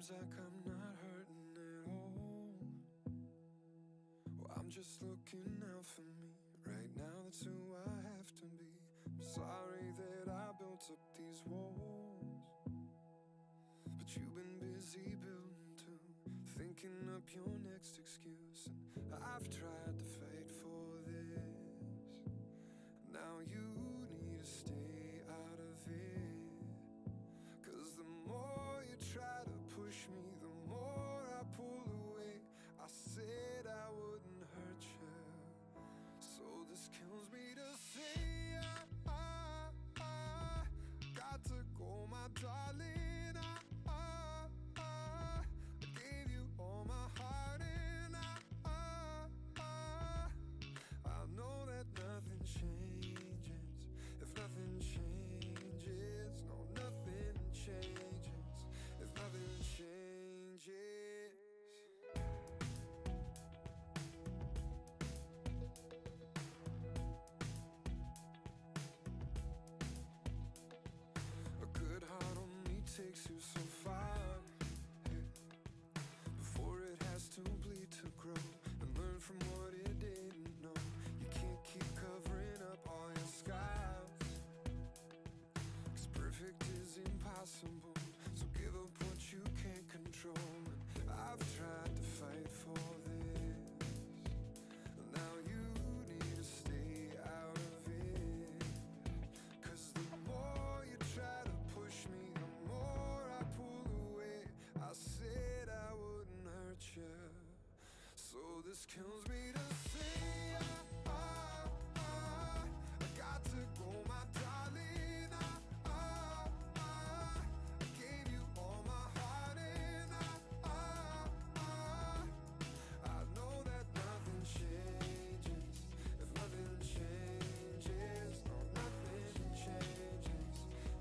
seems like I'm not hurting at all. Well, I'm just looking out for me. Right now that's who I have to be. I'm sorry that I built up these walls, but you've been busy building too, thinking up your next excuse. And I've tried to fight for this. Now you need to stay out of it, 'cause the more you try to push me, the more I pull away. I said I wouldn't hurt you, so this kills me to say I got to go, my darling. I gave you all my heart, and I know that nothing changes if nothing changes. No, nothing changes if nothing changes. A good heart only takes you so far, yeah, before it has to bleed to grow and learn from what it didn't know. You can't keep covering up all your scars, 'cause perfect is impossible. So give up what you can't control. And I've tried to fight for this. Now you need to stay out of it, 'cause the more you try to push me, the more I pull away. I said I wouldn't hurt you, so this kills me to say I got to go, my darling. I gave you all my heart, and I know that nothing changes if nothing changes. No, nothing changes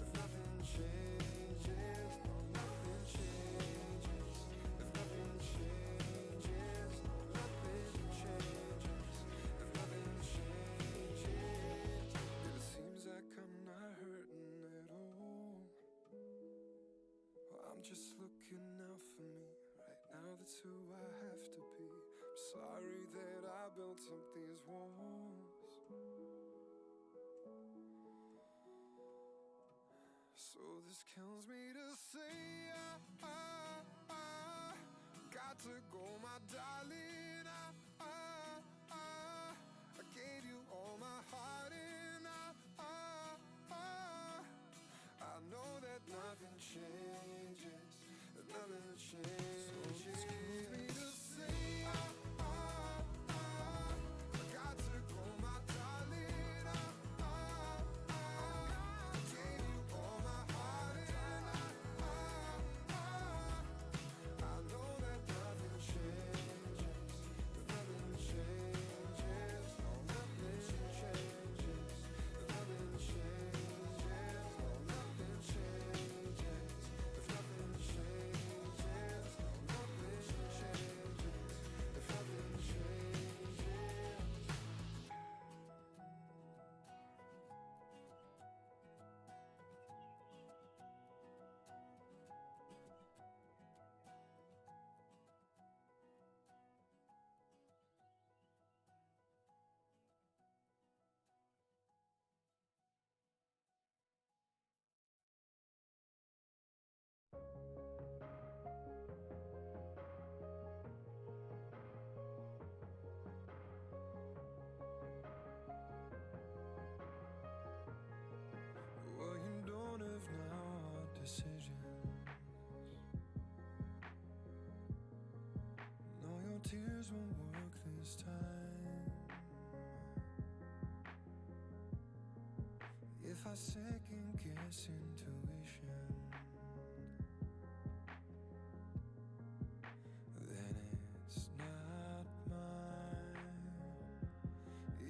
if nothing changes. No, nothing changes if nothing changes. No, nothing changes if nothing changes. It seems like I'm not hurting at all. Well, I'm just looking out for me. Right now that's who I have to be. I'm sorry that I built up these walls, so this kills me to say I got to go, my darling. I gave you all my heart, and I know that nothing changes, that nothing changes. So this kills me to say I got to go, my darling. I gave you all my heart, and I know that nothing changes, that nothing changes. No, nothing changes, that nothing changes. No, nothing changes if nothing changes. No, nothing changes if nothing changes. Well, you don't have now hard decisions. No, your tears won't work this time. If I second guess intuition, then it's not mine.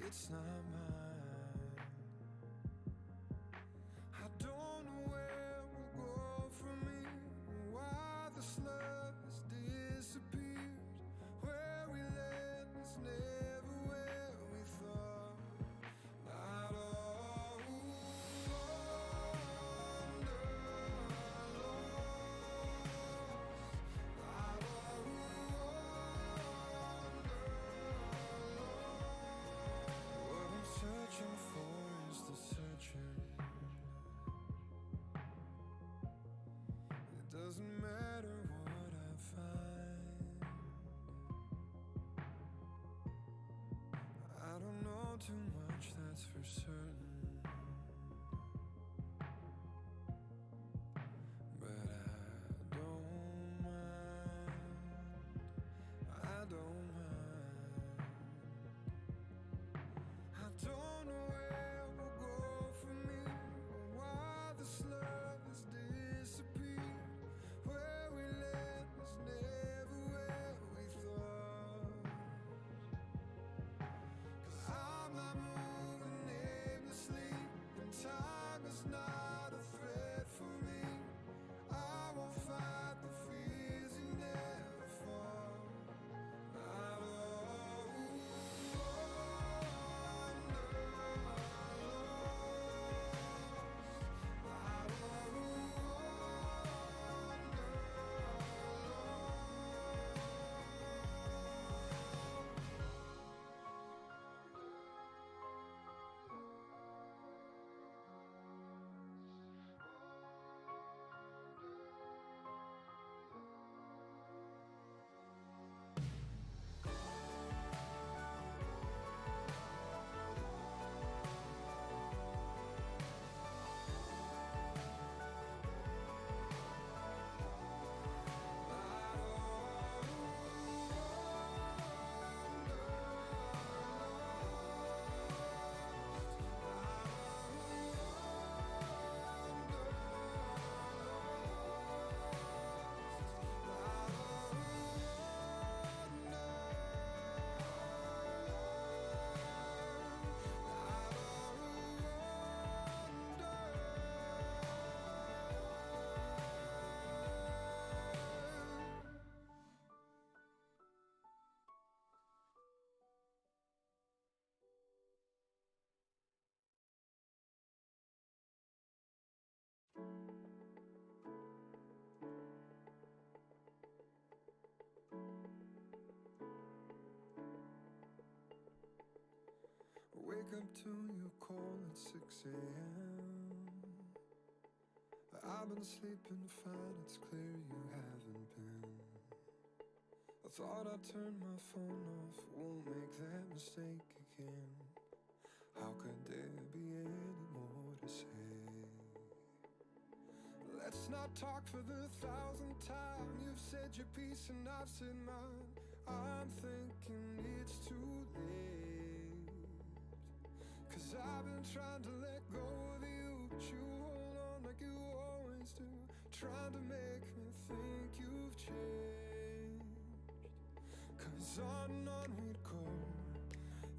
It's not mine. I don't know where we'll go from here, why this love has disappeared. Where we land is never where we thought. Not all under lost. up to your call at 6 a.m. I've been sleeping fine, it's clear you haven't been. I thought I'd turn my phone off, won't make that mistake again. How could there be any more to say? Let's not talk for the 1,000th time. You've said your piece and I've said mine. I'm thinking it's too late, 'cause I've been trying to let go of you, but you hold on like you always do, trying to make me think you've changed. 'Cause on and on we'd go.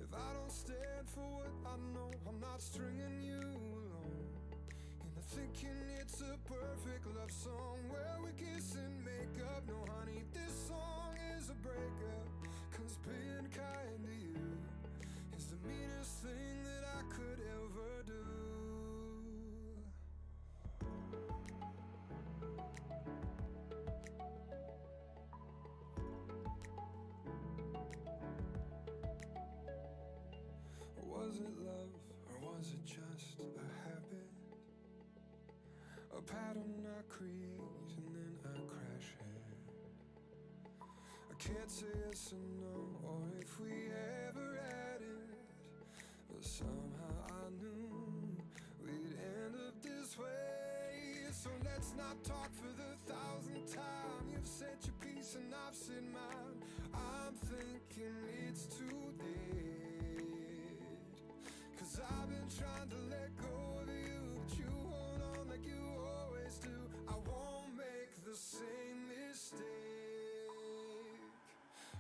If I don't stand for what I know, I'm not stringing you along. Thinking it's a perfect love song where we kiss and make up. No honey, this song is a breakup, 'cause being kind to you is the meanest thing that I could ever do. Was it love or was it just a habit? A pattern I create and then I crash it. I can't say yes or no, or if we ever had it, but somehow I knew we'd end up this way. So let's not talk for the 1,000th time. You've said your piece and I've said mine. I'm thinking it's too late, 'cause I've been trying to let go of you, but you hold on like you always do. I won't make the same mistake,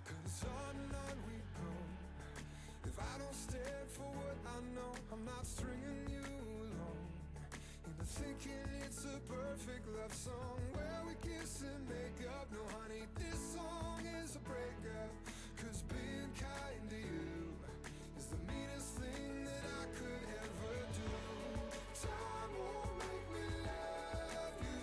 'cause on and on we go. If I don't stand for what I know, I'm not stringing you along into thinking it's a perfect love song where we kiss and make up. No honey, this song is a breakup, 'cause being kind to you is the meanest thing that I could ever do. Time won't make me love you.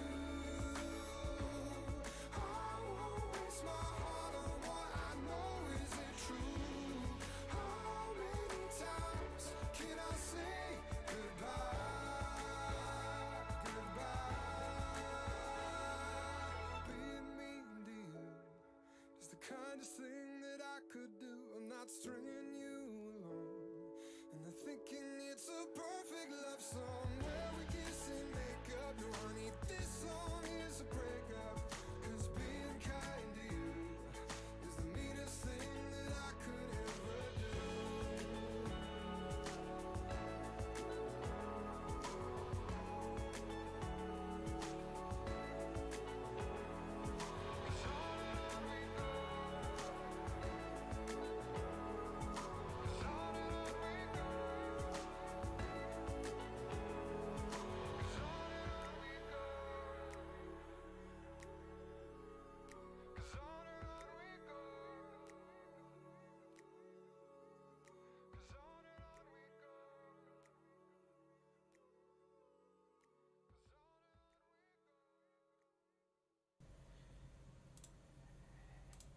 I won't waste my heart on what I know isn't true. How many times can I say goodbye? Goodbye. Being mean to you is the kindest thing that I could do. I'm not stringing you along and I'm thinking it's a perfect love song where we kiss and make up. No honey, this song is a breakup, 'cause being kind to you is the meanest thing that I could ever do.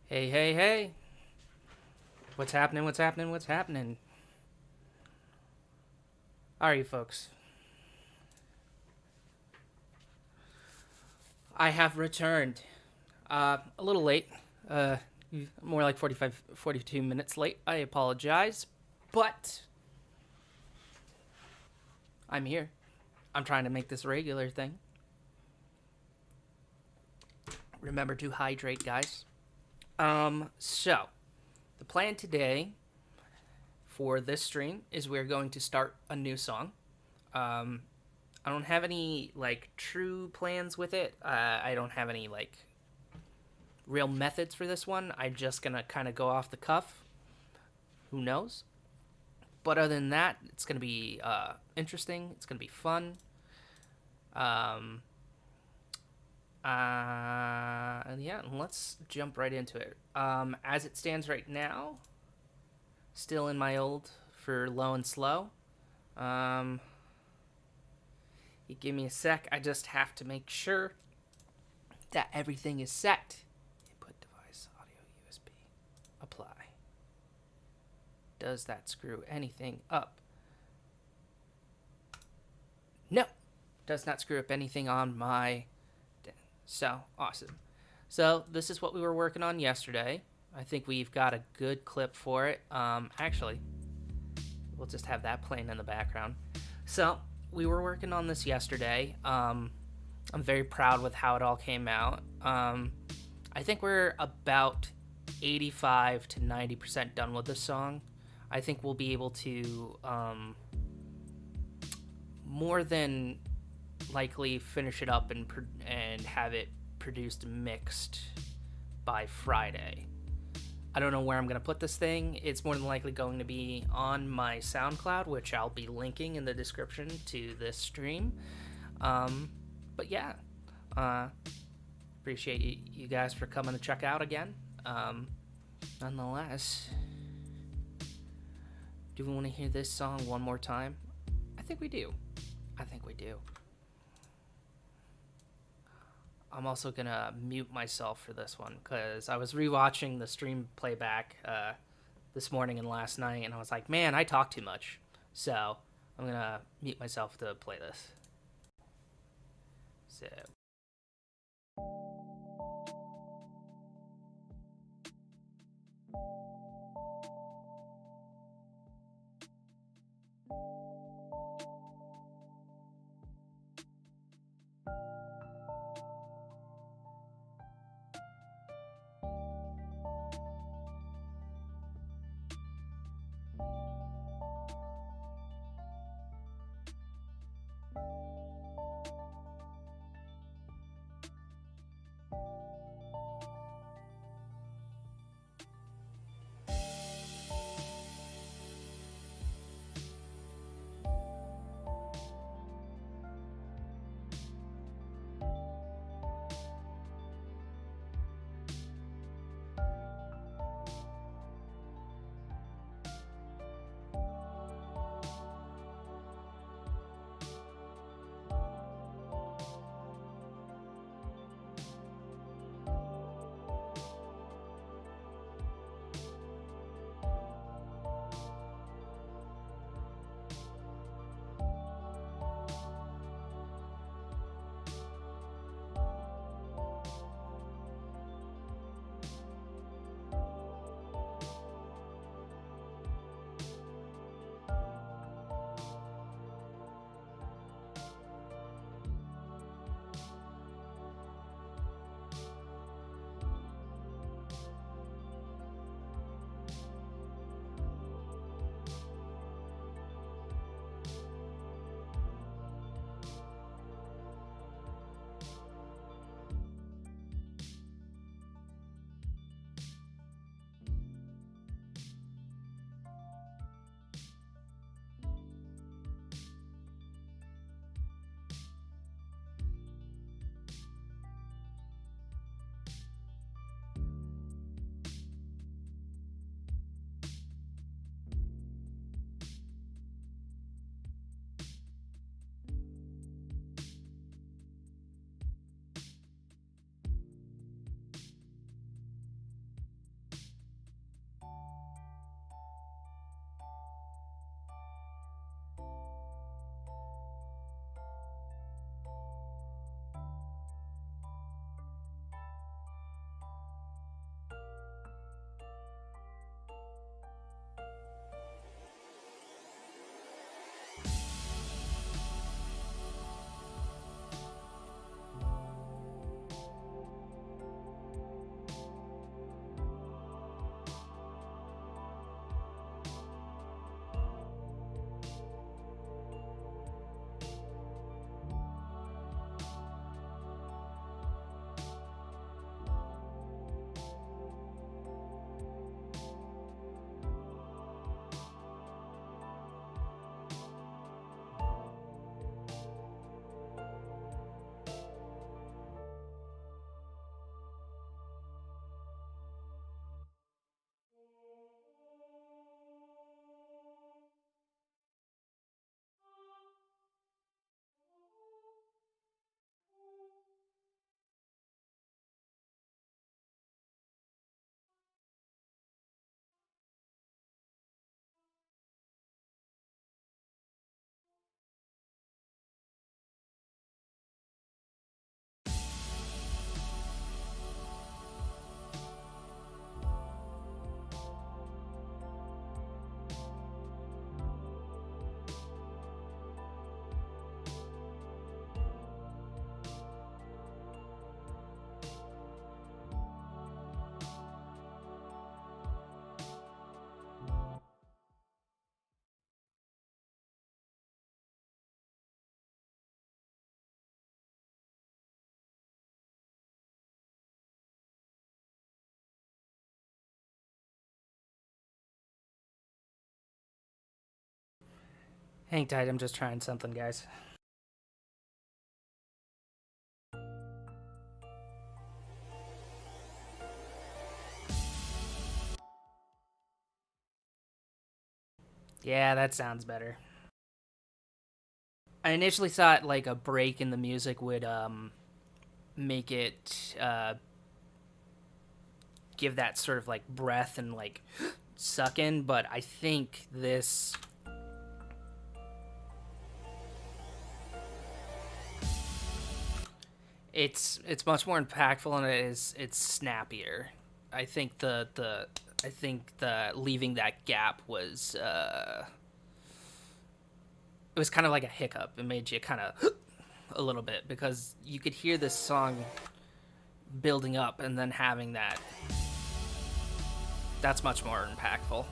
Hey, hey, hey. What's happening? What's happening? What's happening? All right, folks. I have returned. A little late. More like 42 minutes late. I apologize. But I'm here. I'm trying to make this a regular thing. Remember to hydrate, guys. So, the plan today for this stream is we're going to start a new song. I don't have any, true plans with it. I don't have any, real methods for this one. I'm just gonna kind of go off the cuff. Who knows? But other than that, it's gonna be, interesting. It's gonna be fun. Yeah, let's jump right into it. As it stands right now, still in my old for low and slow. You give me a sec. I just have to make sure that everything is set. Input device, audio, USB, apply. Does that screw anything up? No, does not screw up anything on my. So awesome. So this is what we were working on yesterday. I think we've got a good clip for it. Actually, we'll just have that playing in the background. So we were working on this yesterday. I'm very proud with how it all came out. I think we're about 85 to 90% done with this song. I think we'll be able to more than likely finish it up and have it produced and mixed by Friday. I don't know where I'm going to put this thing. It's more than likely going to be on my SoundCloud, which I'll be linking in the description to this stream. But yeah, appreciate you guys for coming to check out again. Nonetheless, do we want to hear this song one more time? I think we do. I'm also gonna mute myself for this one because I was rewatching the stream playback this morning and last night, and I was like, man, I talk too much. So I'm gonna mute myself to play this. So. Hang tight, I'm just trying something, guys. Yeah, that sounds better. I initially thought like a break in the music would make it give that sort of like breath and like suck in, but I think this it's much more impactful and it's snappier. I think the leaving that gap was it was kind of like a hiccup. It made you kind of a little bit because you could hear this song building up and then having that's much more impactful.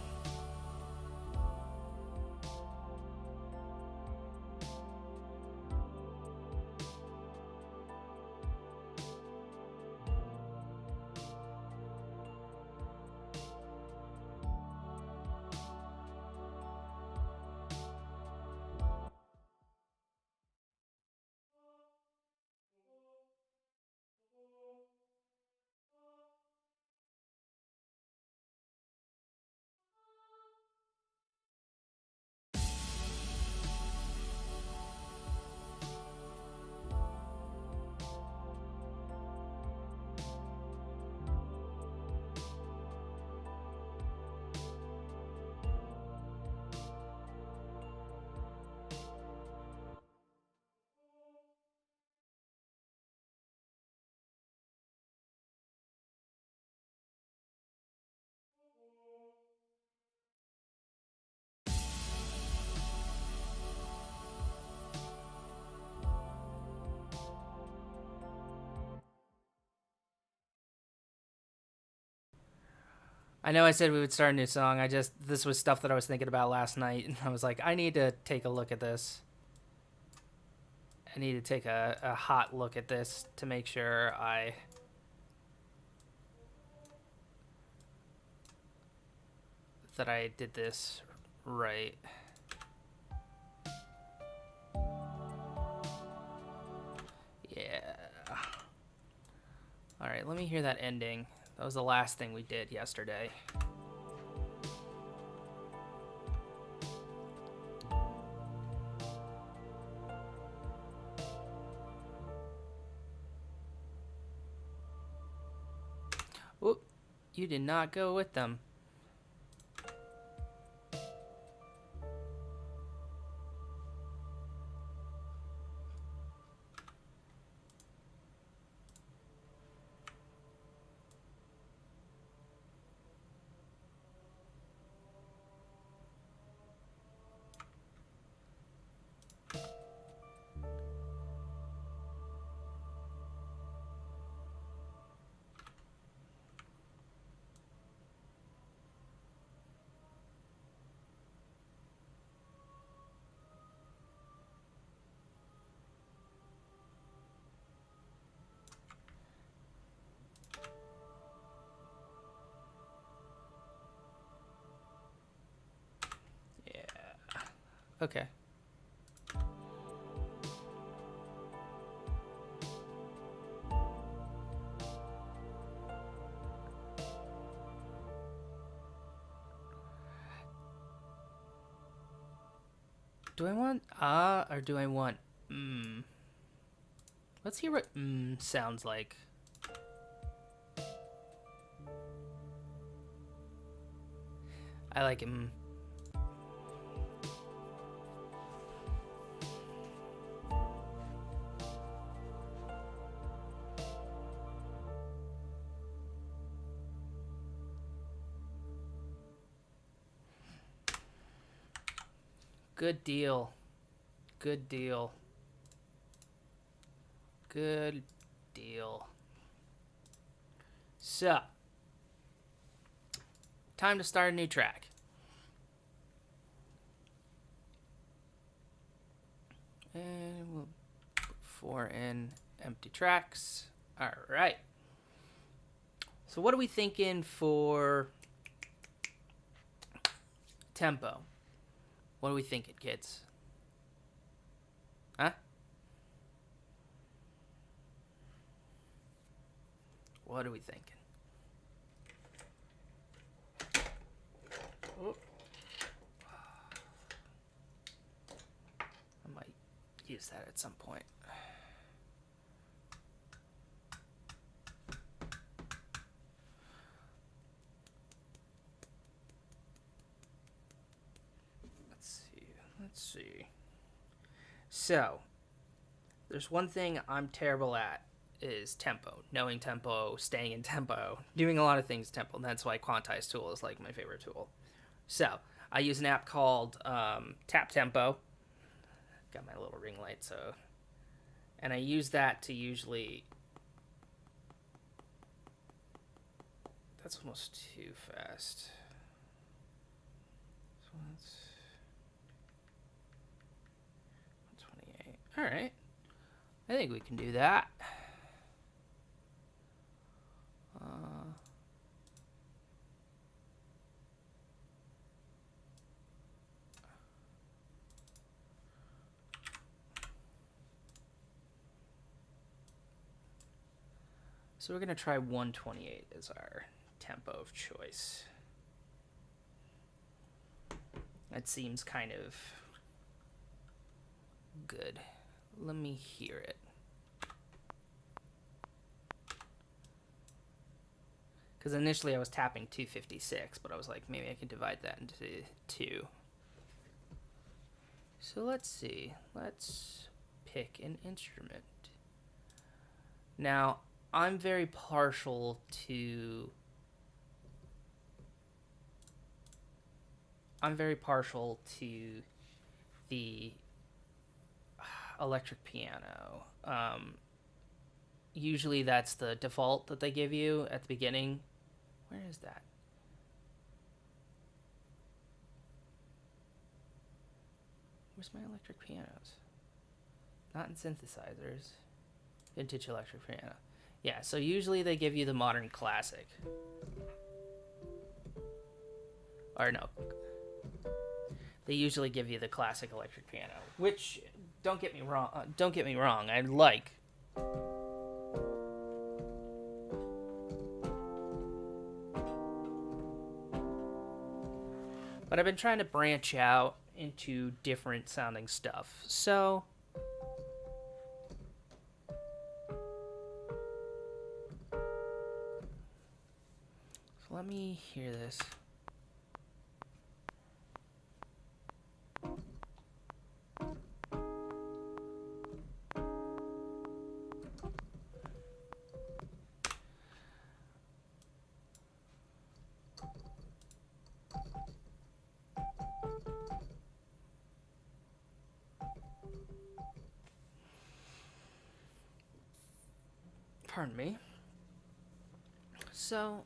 I know I said we would start a new song. This was stuff that I was thinking about last night, and I was like, I need to take a look at this. I need to take a hot look at this to make sure that I did this right. Yeah. All right, let me hear that ending. That was the last thing we did yesterday. Whoop, you did not go with them. Yeah. Okay. Do I want or do I want Let's hear what sounds like. I like him. Good deal. Good deal. Good deal. So, time to start a new track. And we'll put 4 in empty tracks. All right. So what are we thinking for tempo? What are we thinking, kids? What are we thinking? Oh. I might use that at some point. Let's see. So, there's one thing I'm terrible at is tempo. Knowing tempo, staying in tempo, doing a lot of things tempo. And that's why Quantize Tool is like my favorite tool. So, I use an app called Tap Tempo. Got my little ring light, so... And I use that to usually... That's almost too fast. So that's... 128. Alright. I think we can do that. So we're going to try 128 as our tempo of choice. That seems kind of good. Let me hear it. Because initially I was tapping 256, but I was like, maybe I can divide that into 2. So let's see. Let's pick an instrument. Now, I'm very partial to the electric piano. Usually that's the default that they give you at the beginning. Where is that? Where's my electric pianos? Not in synthesizers. Vintage electric piano. Yeah, so usually they give you the modern classic. Or no. They usually give you the classic electric piano, which don't get me wrong, I like. But I've been trying to branch out into different sounding stuff. So let me hear this. Pardon me. So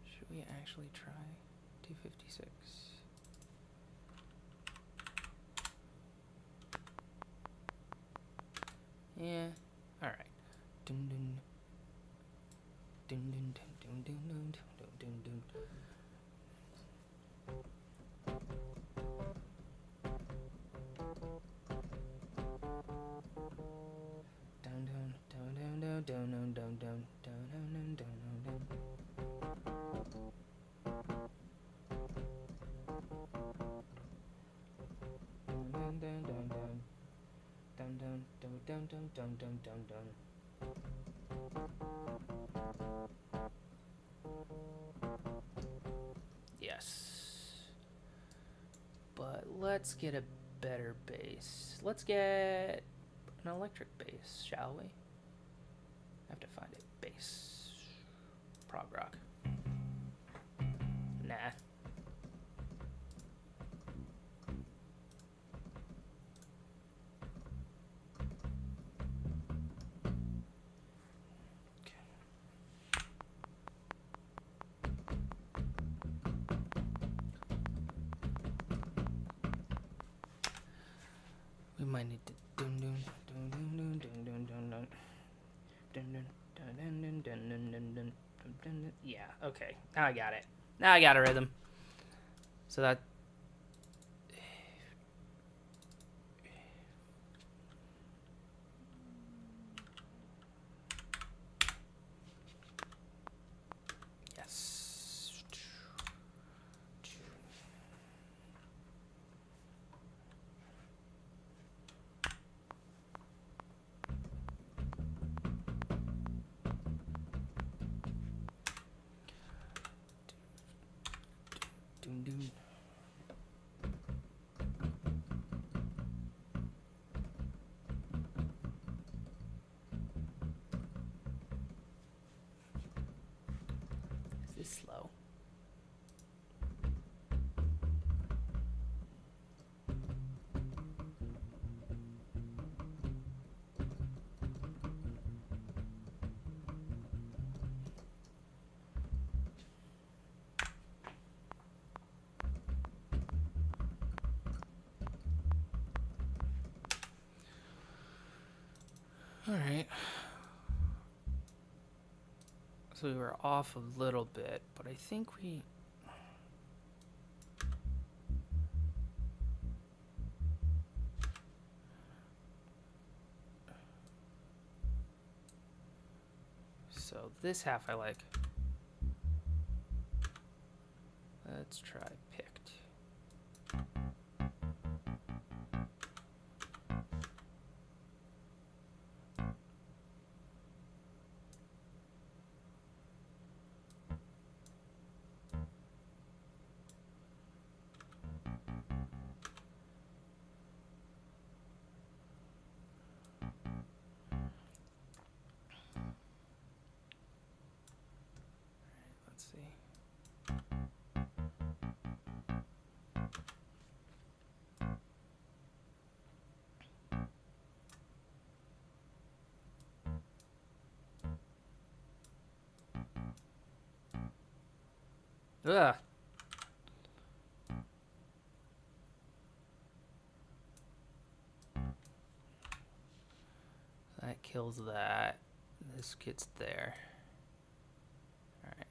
should we actually try 256? Yeah. All right. Dun dun dun dun dun dun dun dun dun dun. Down down down down down down down down down down down down down. Down down down down. Down down down down down down down down down. Yes. But let's get a better bass. Let's get an electric bass, shall we? I have to find it. Bass. Prog rock. Nah. might need to dun dun dun dun dun dun dun dun dun dun dun dun dun dun dun dun dun dun. Yeah, okay. Now I got it. Now I got a rhythm. So that yes. Dun dun. Is this slow? All right. So we were off a little bit, but I think we... So this half I like. Let's try picked. Let's see. Ugh. That kills that. This gets there. All right.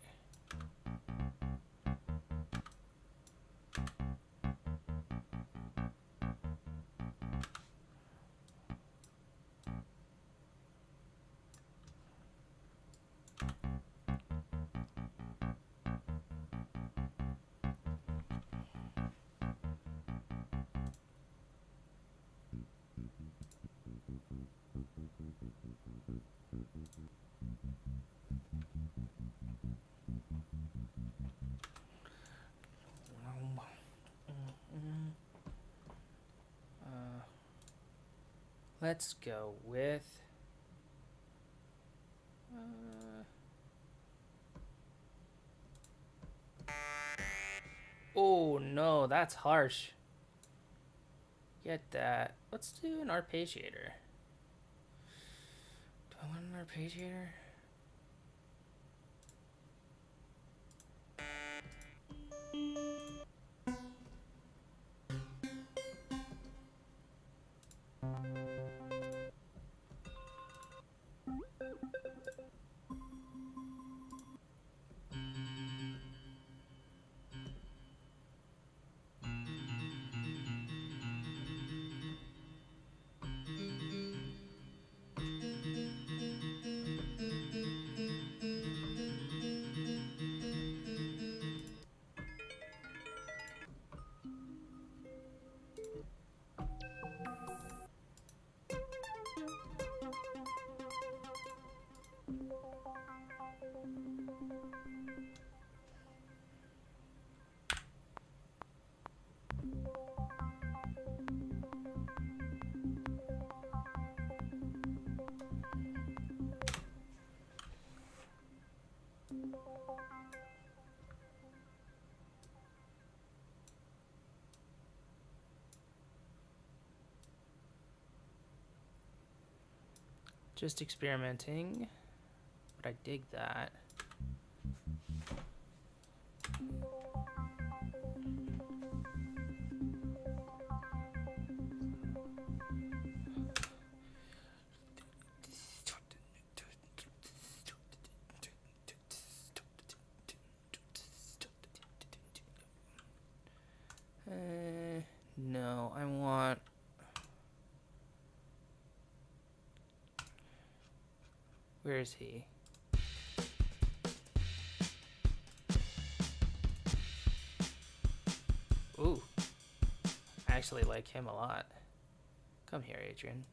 Let's go with... Oh no, that's harsh. Get that. Let's do an arpeggiator. Do I want an arpeggiator? Just experimenting, but I dig that. No, I want... Where is he? Ooh. I actually like him a lot. Come here, Adrian.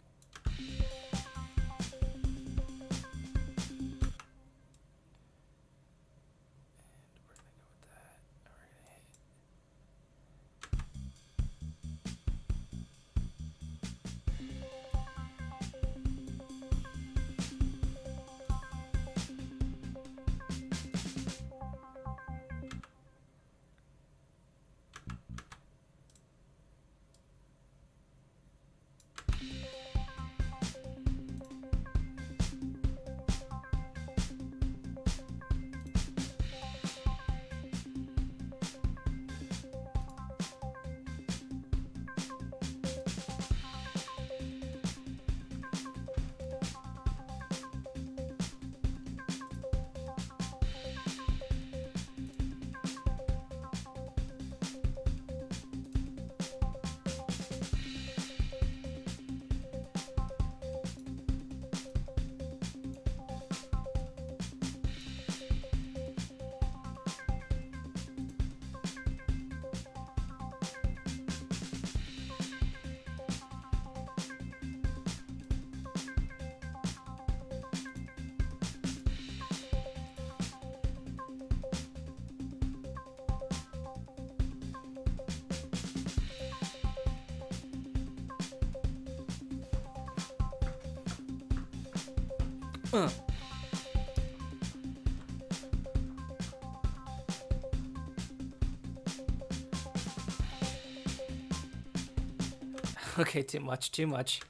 Okay, too much, too much.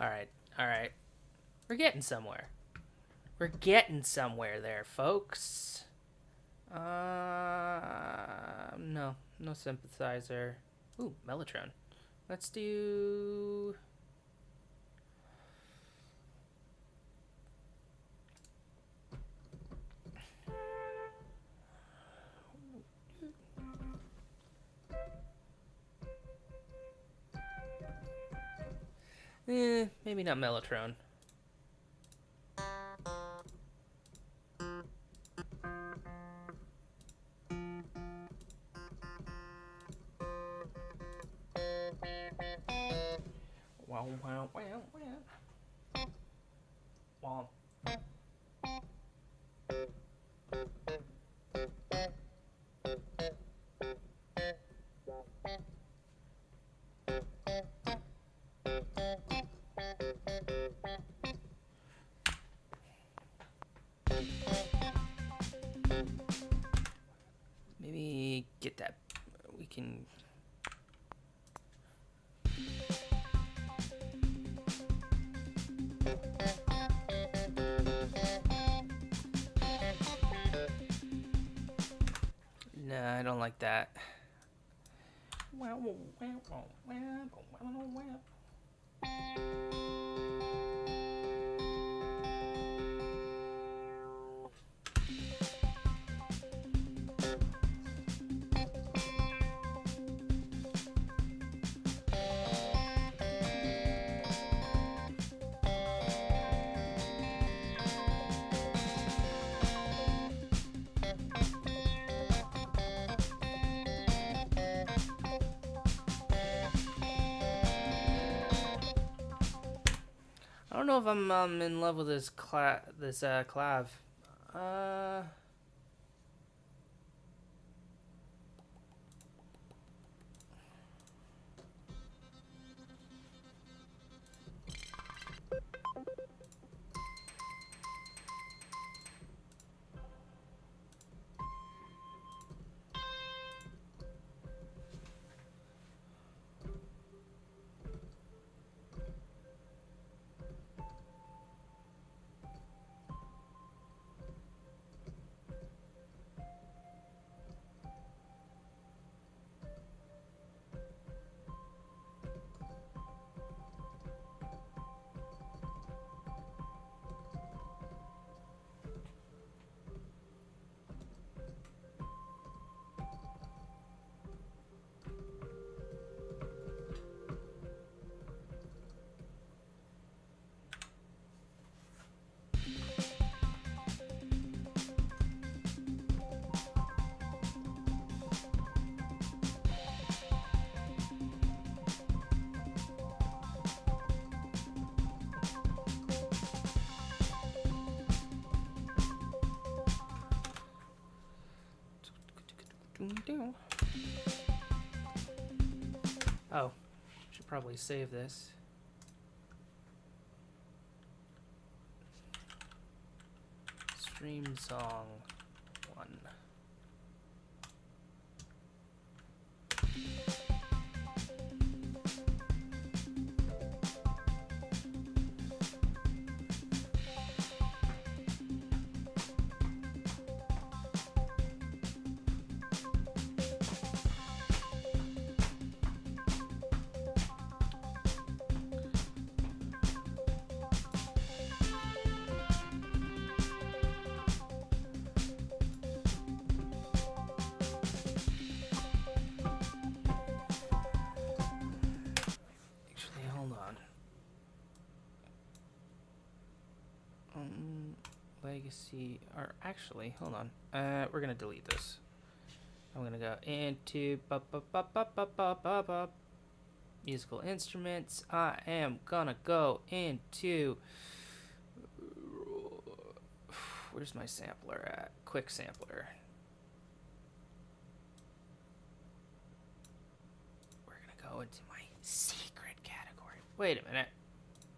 Alright, alright. We're getting somewhere. We're getting somewhere there, folks. No. No sympathizer. Ooh, Mellotron. Let's do... maybe not Mellotron. Wow, wow, wow, wow. Wow. Maybe get that. We can. No, I don't like that. I don't know if I'm in love with this Clav. Oh, should probably save this. Stream song 1. Actually, hold on. Legacy, or actually, hold on. We're gonna delete this. I'm gonna go into musical instruments. I am gonna go into, where's my sampler at? Quick sampler. We're gonna go into my secret category. Wait a minute.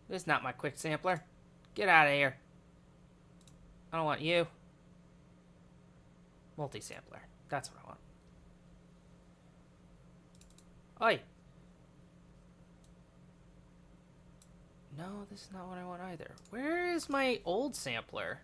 This is not my quick sampler. Get out of here. I don't want you. Multi-sampler. That's what I want. Oi! No, this is not what I want either. Where is my old sampler?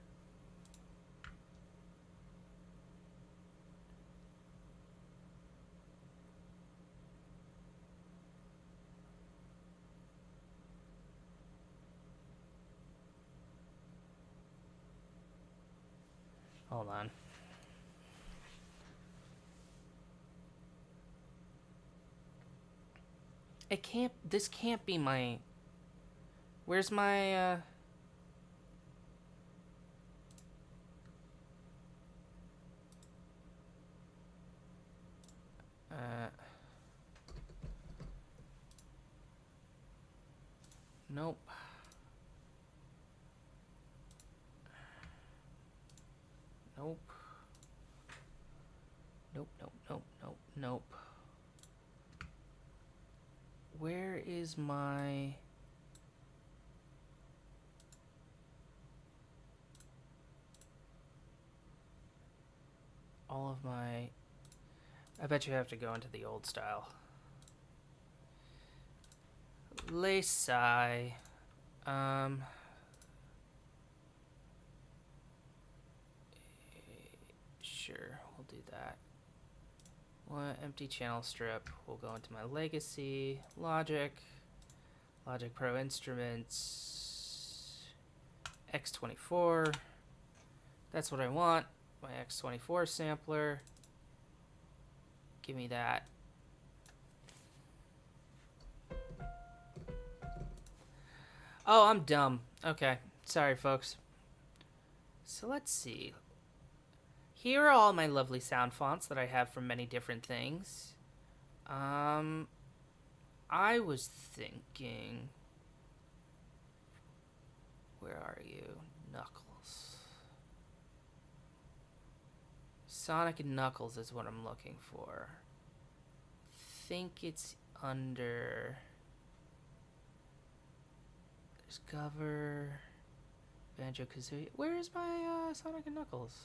Hold on. It can't, this can't be my, where's my, nope. Nope. Nope, nope, nope, nope, nope. Where is my... all of my... I bet you have to go into the old style. Lacy. Sure, we'll do that. One empty channel strip. We'll go into my Legacy, Logic Pro Instruments, X24. That's what I want. My X24 sampler. Give me that. Oh, I'm dumb. Okay, sorry, folks. So let's see. Here are all my lovely sound fonts that I have from many different things. I was thinking... Where are you? Knuckles. Sonic and Knuckles is what I'm looking for. Think it's under... There's Cover... Banjo-Kazooie... Where is my Sonic and Knuckles?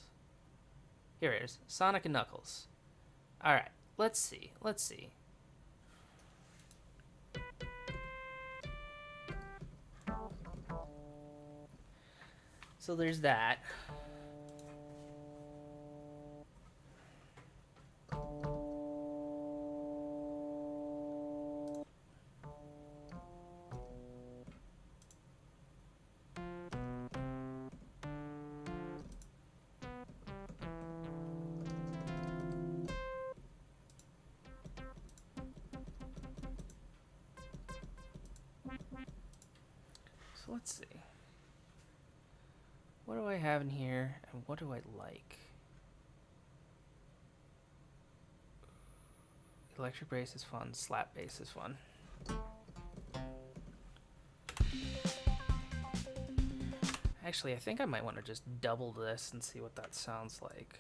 Here it is. Sonic and Knuckles. Alright, let's see. Let's see. So there's that. So let's see. What do I have in here, and what do I like? Electric bass is fun. Slap bass is fun. Actually, I think I might want to just double this and see what that sounds like.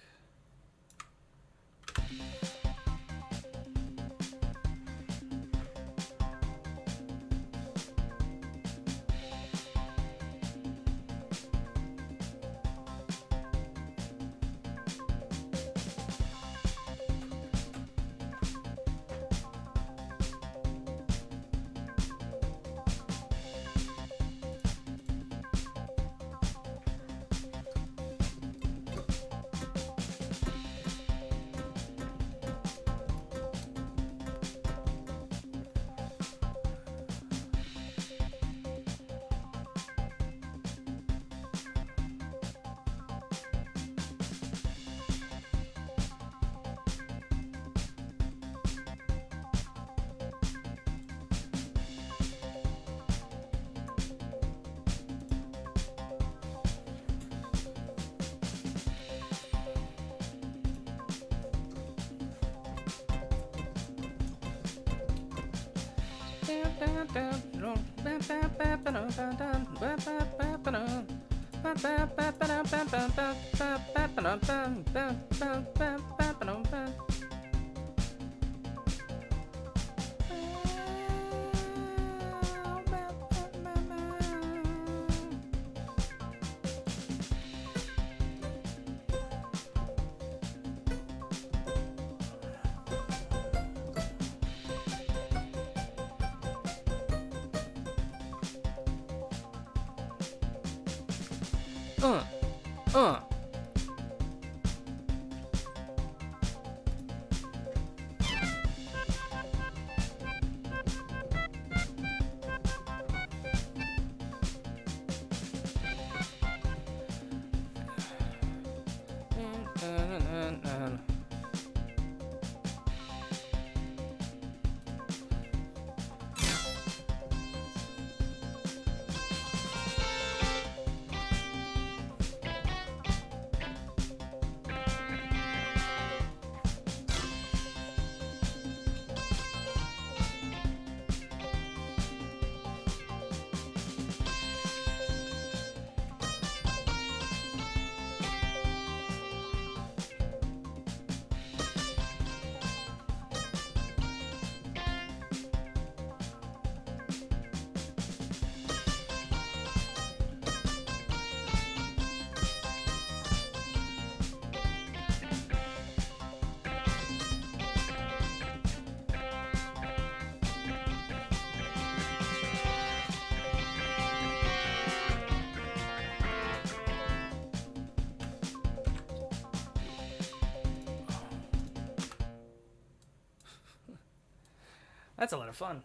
Uh. That's a lot of fun.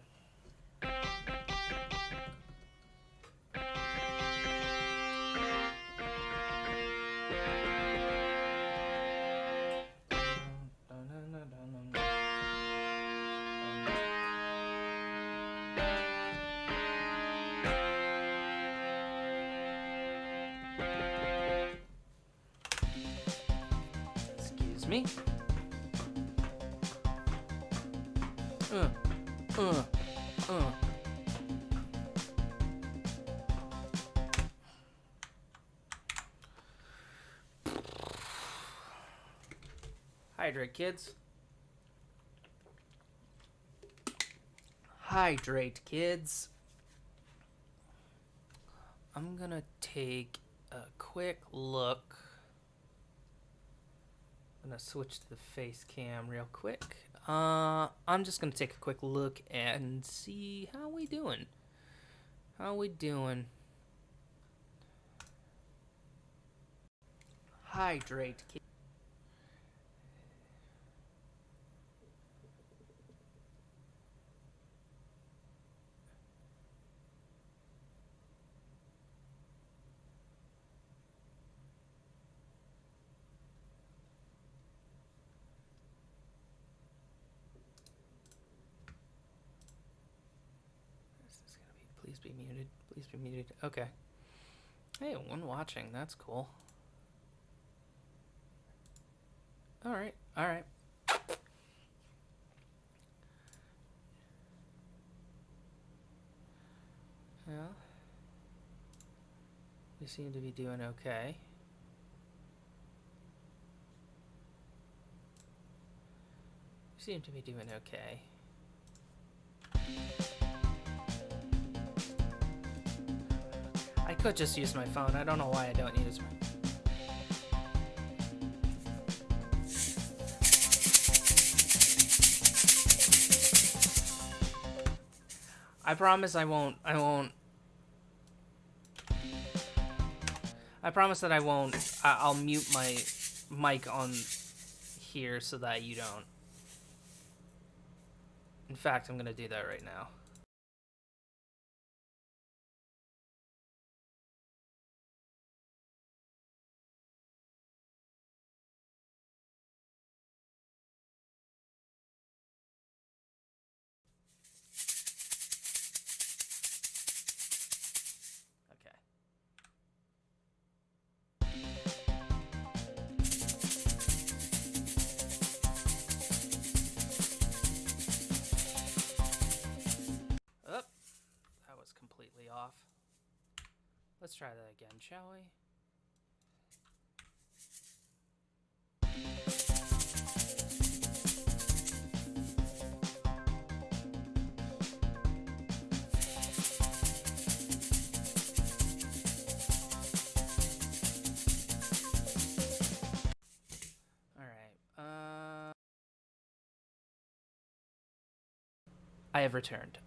Excuse me. Hydrate, kids. Hydrate, kids. I'm gonna take a quick look. I'm gonna switch to the face cam real quick. I'm just gonna take a quick look and see how we doing. How we doing? Hydrate, kids. Please be muted. Please be muted. Okay. Hey, one watching. That's cool. Alright. Alright. Well, we seem to be doing okay. We seem to be doing okay. I could just use my phone. I don't know why I don't use my... I promise I won't... I promise that I won't... I'll mute my mic on here so that you don't. In fact, I'm gonna do that right now. Let's try that again, shall we? I have returned.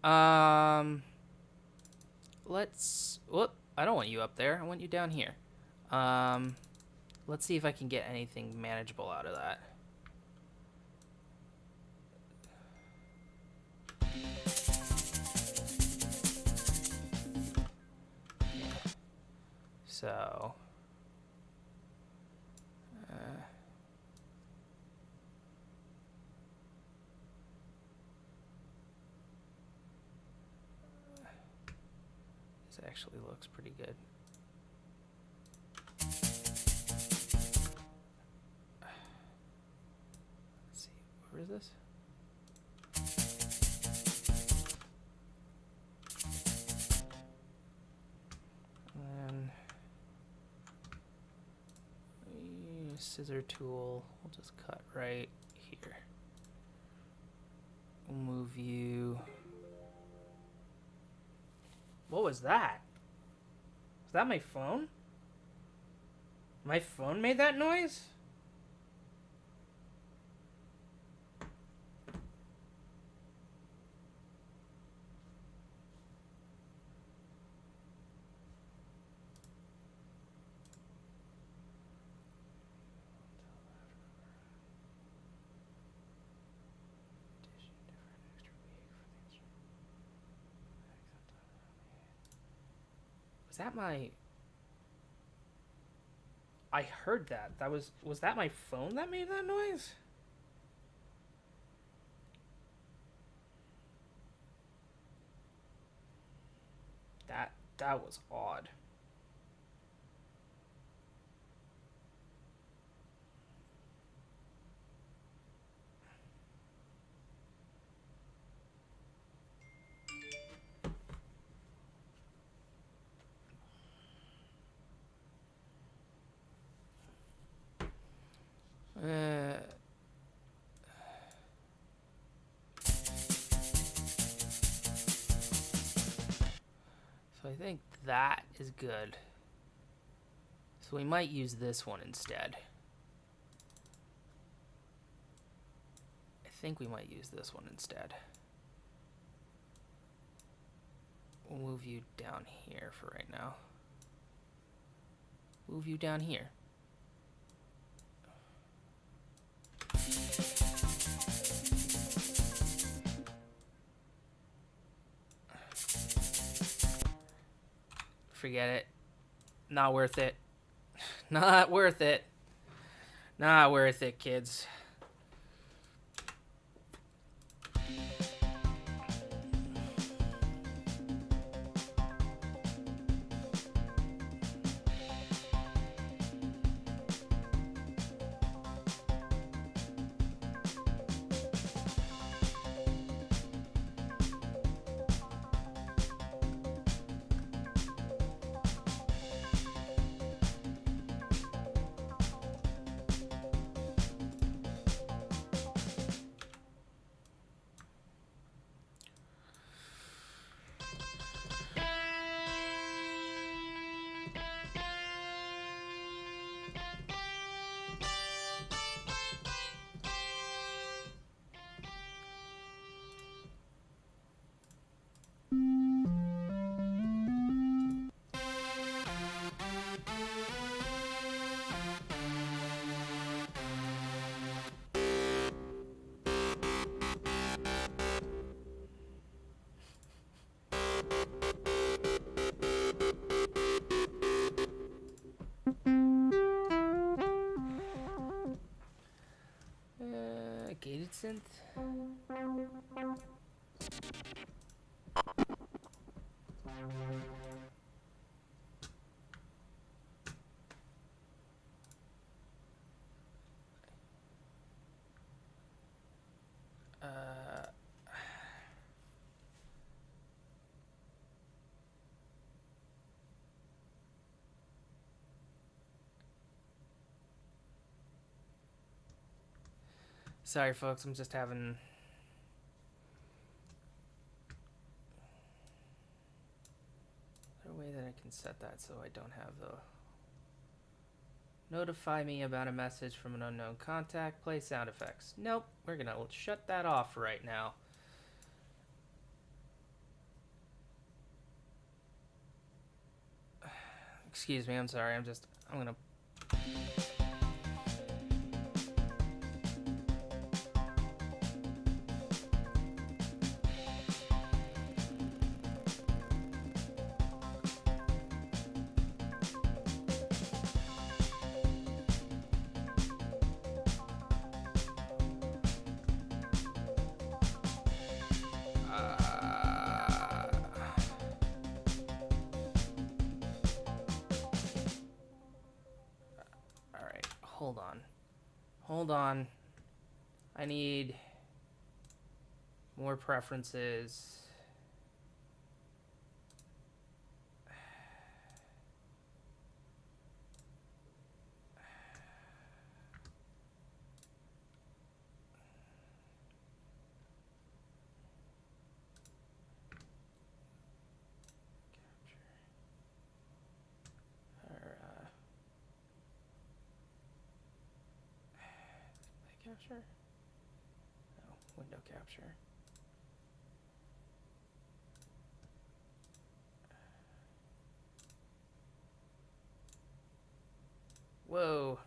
Let's. Whoop! I don't want you up there. I want you down here. Let's see if I can get anything manageable out of that. Yeah. So. This actually looks pretty good. Let's see. Where is this? And then scissor tool. We'll just cut right here. We'll move you. What was that? Was that my phone? My phone made that noise? Was that my... I heard that. Was that my phone that made that noise? That was odd. So I think that is good. So we might use this one instead. I think we might use this one instead. We'll move you down here for right now. Move you down here. Forget it. Not worth it. Not worth it. Not worth it, kids. Gated synth. Sorry, folks. I'm just having... Is there a way that I can set that so I don't have the... Notify me about a message from an unknown contact. Play sound effects. Nope. We're going to shut that off right now. Excuse me. I'm sorry. I'm going to... Alright, hold on. Hold on. I need more preferences. Capture? No, window capture. Whoa.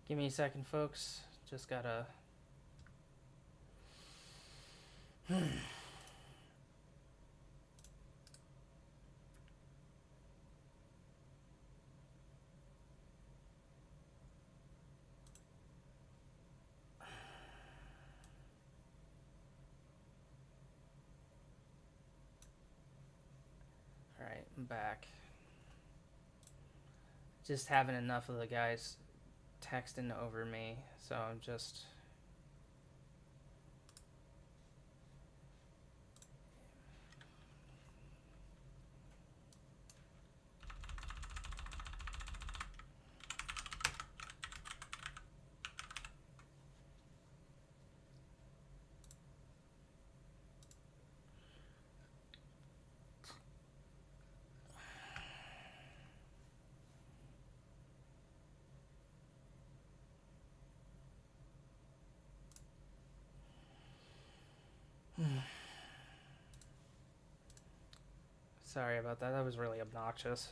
Give me a second, folks. Just gotta... Alright, I'm back. Just having enough of the guys texting over me, so I'm just... Sorry about that. That was really obnoxious.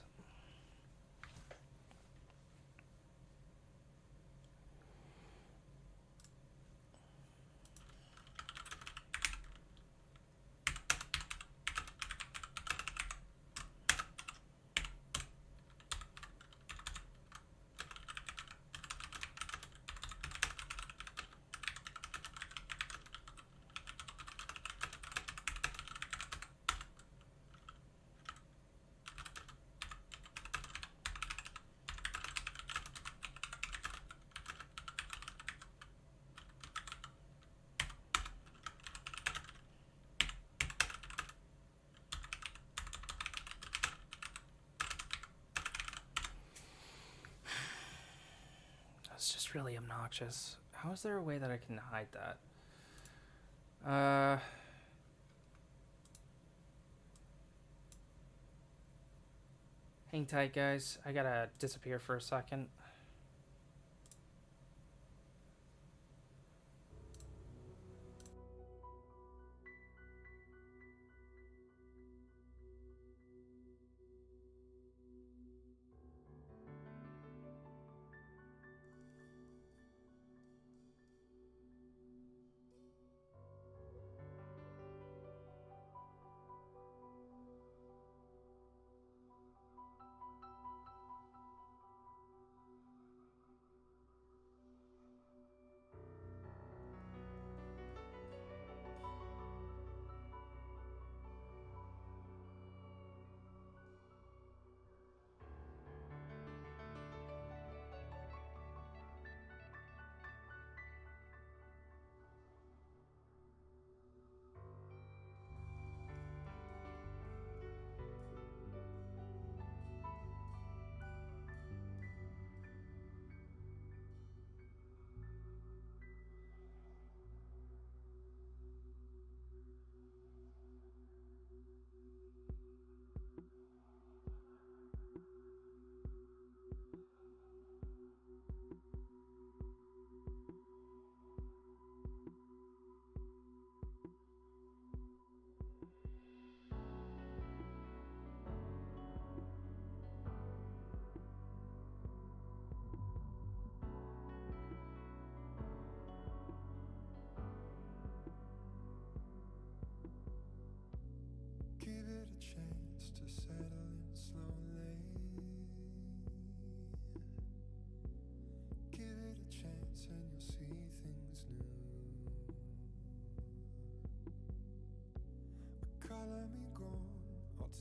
That's just really obnoxious. How is there a way that I can hide that? Hang tight, guys. I gotta disappear for a second.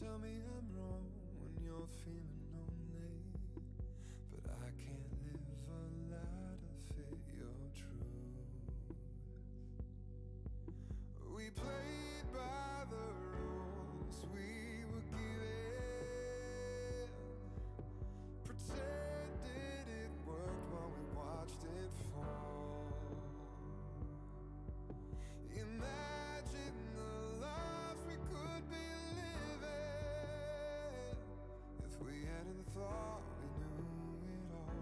tell me I'm wrong when you're feeling lonely, but I can't live a lie to fit your truth. We played by the rules we were given, pretended it worked while we watched it fall. Imagine the life we could be living if we hadn't thought we knew it all.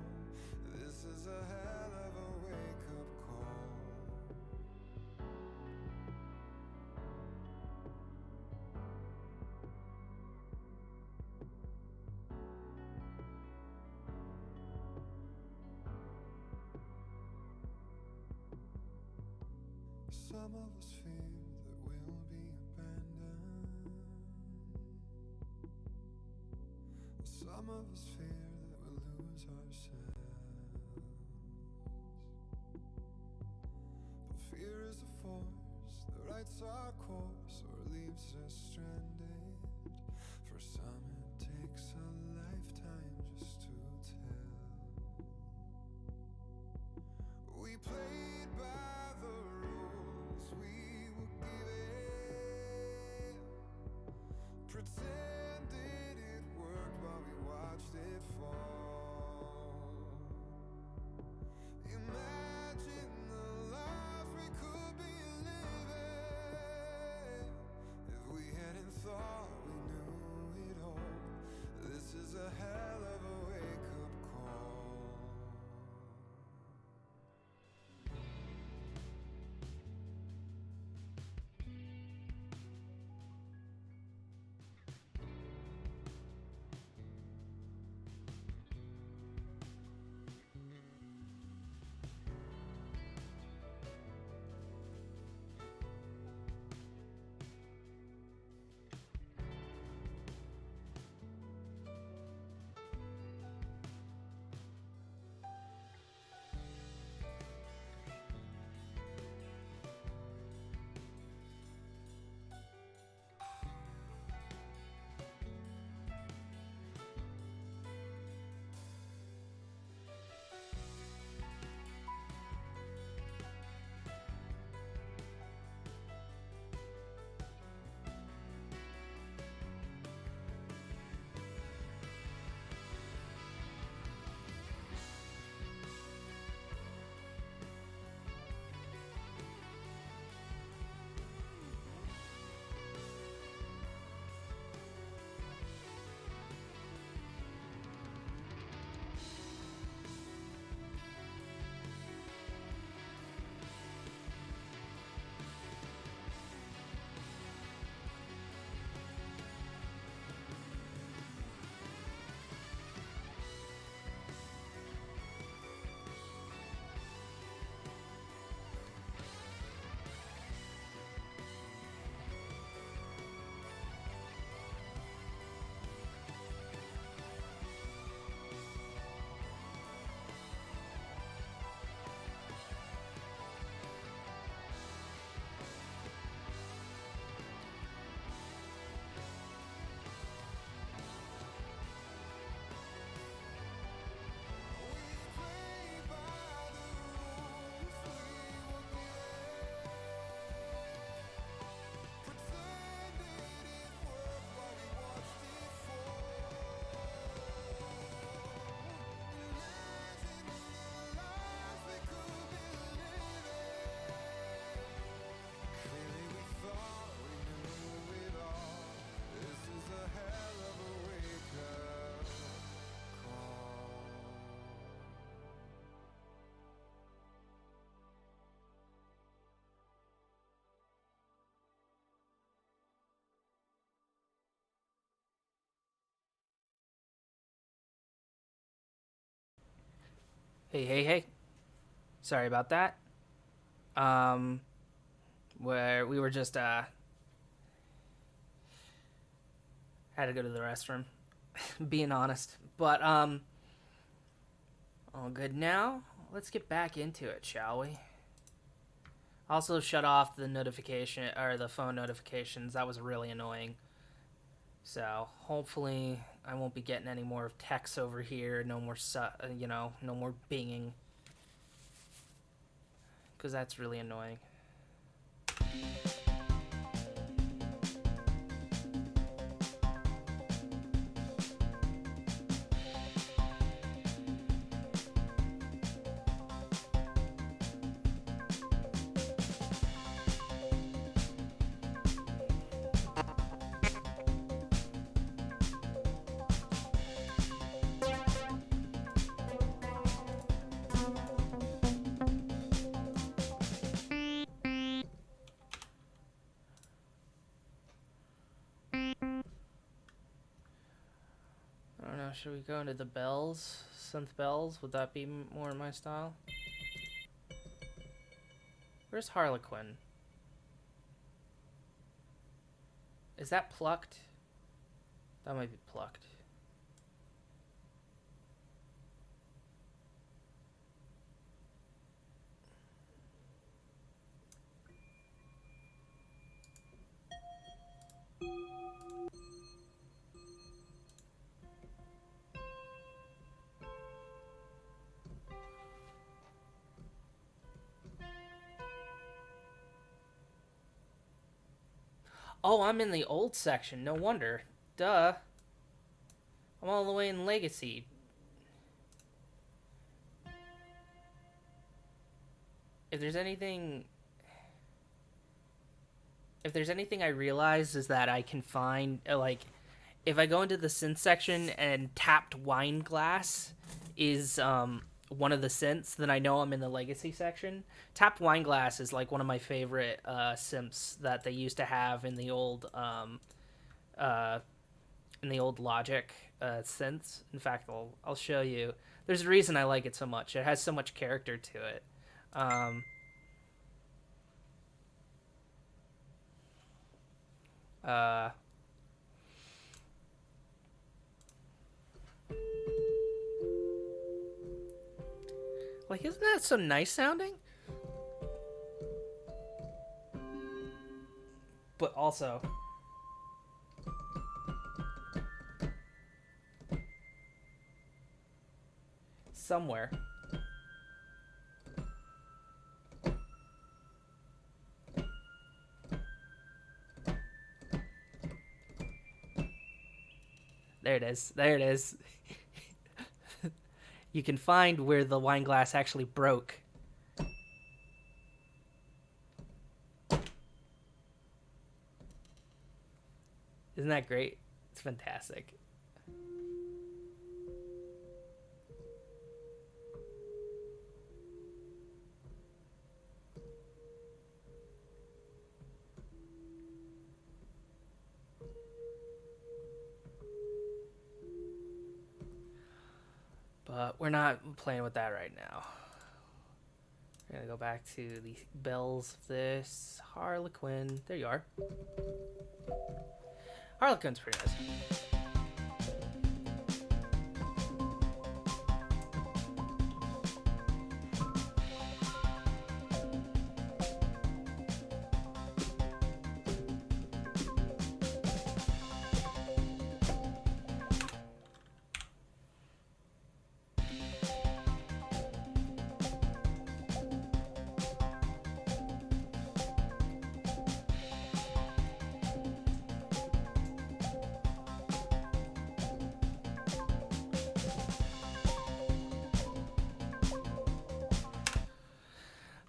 This is a hell of a wake-up call. Some of us fear that we'll be abandoned. Some of us fear that we'll lose ourselves. But fear is a force that writes our course or leaves us stranded. For some it takes a lifetime just to tell. We played by the rules we were given, pretended it worked while we watched it fall. Imagine the life we could be living if we hadn't thought we knew it all. This is a hell of a wake-up call. Hey, hey, hey. Sorry about that. Where we were just, had to go to the restroom. Being honest. But, all good now. Let's get back into it, shall we? Also shut off the notification, or the phone notifications. That was really annoying. So hopefully I won't be getting any more of texts over here. No more, no more binging. Because that's really annoying. I don't know, should we go into the bells? Synth bells? Would that be more my style? Where's Harlequin? Is that plucked? That might be plucked. Oh, I'm in the old section. No wonder. Duh. I'm all the way in Legacy. If there's anything I realize is that I can find, like, if I go into the synth section and tapped wine glass is one of the synths, then I know I'm in the Legacy section. Tapped wine glass is like one of my favorite synths that they used to have in the old Logic synths. In fact, I'll show you. There's a reason I like it so much. It has so much character to it. Like, isn't that so nice sounding? But also, somewhere, there it is. There it is. You can find where the wine glass actually broke. Isn't that great? It's fantastic. But we're not playing with that right now. We're gonna go back to the bells of this. Harlequin. There you are. Harlequin's pretty nice.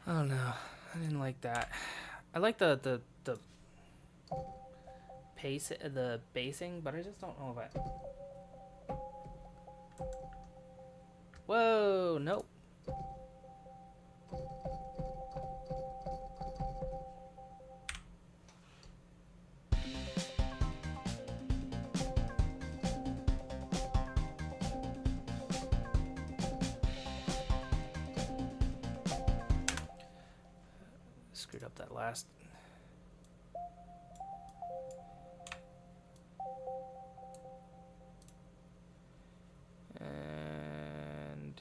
Oh no, I didn't like that. I like the pace, the basing, but I just don't know if I. Whoa, nope. Screwed up that last. And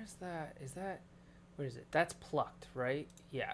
Where's that? Is that... What is it? That's plucked, right? Yeah.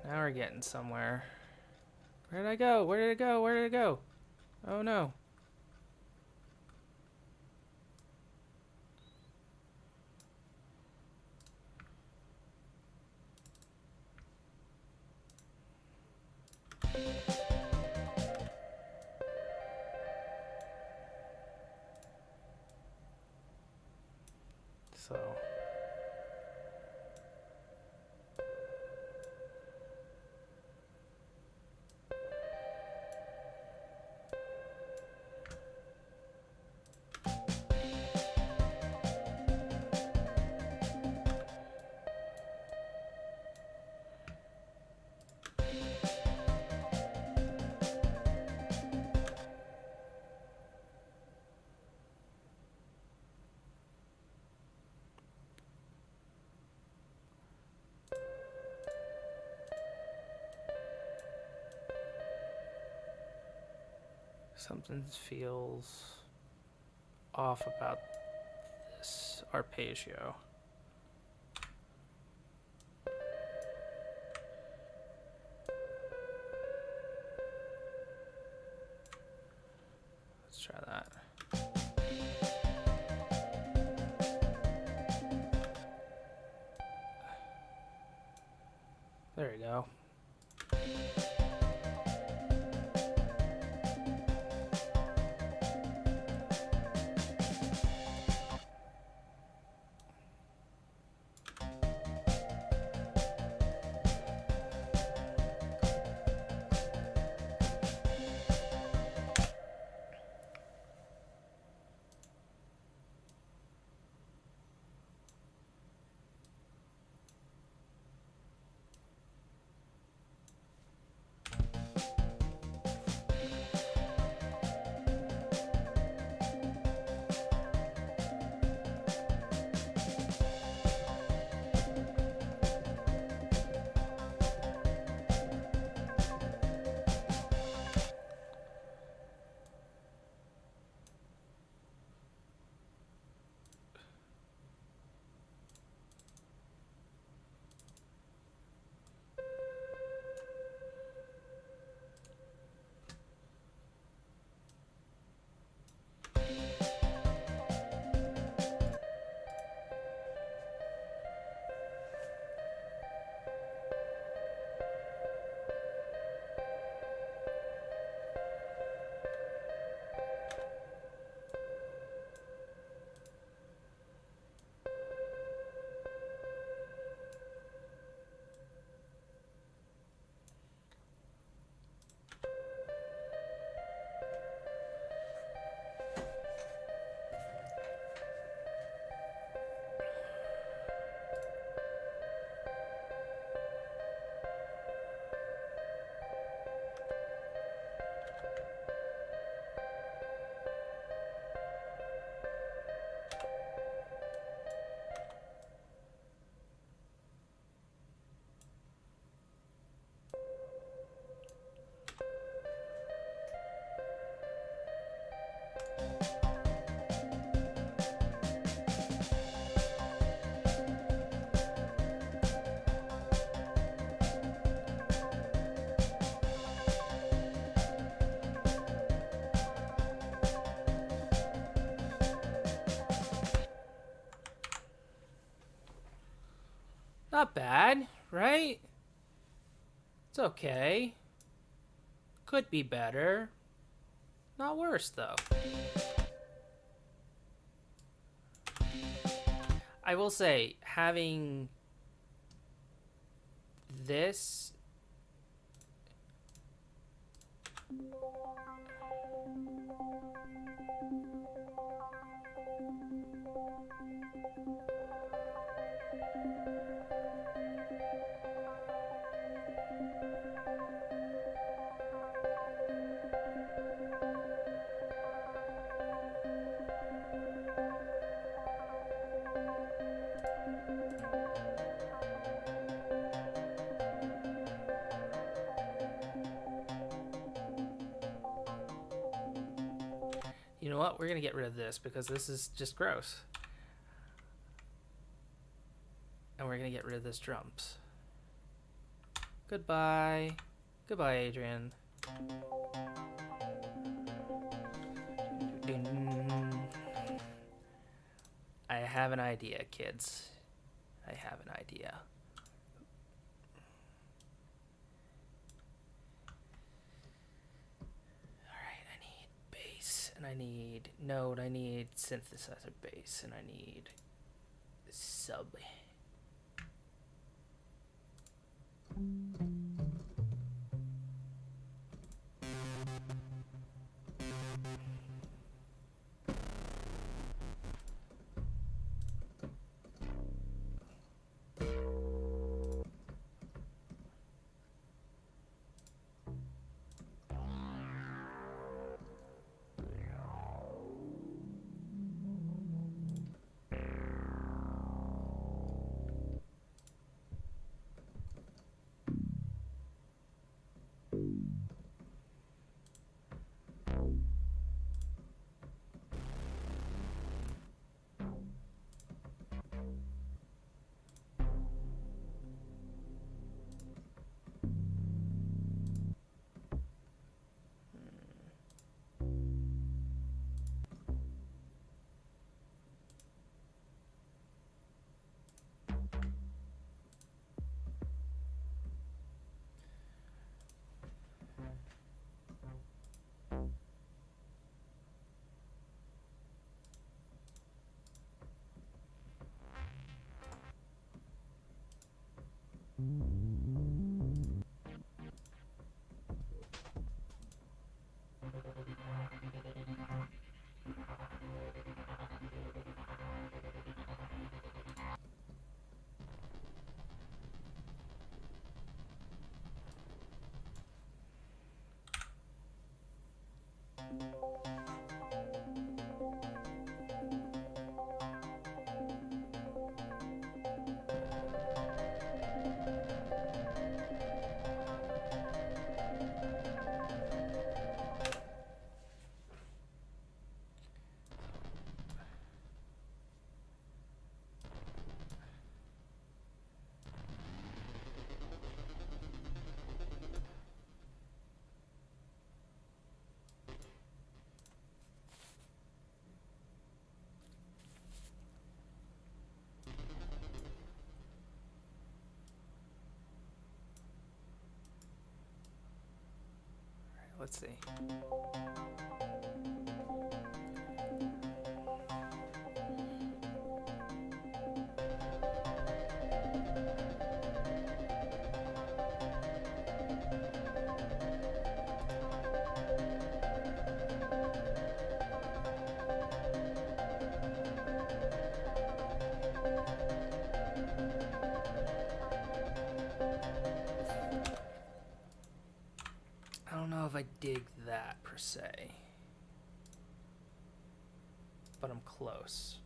Now we're getting somewhere. Where did I go? Where did it go? Where did it go? Oh no. So... Something feels off about this arpeggio. Let's try that. There you go. Not bad, right? It's okay. Could be better. Not worse, though. I will say, having this... You know what? We're going to get rid of this because this is just gross. And we're going to get rid of this drums. Goodbye. Goodbye, Adrian. I have an idea, kids. I have an idea. And I need node, I need synthesizer bass, and I need sub. Let's see. I don't know if I dig that per se, but I'm close.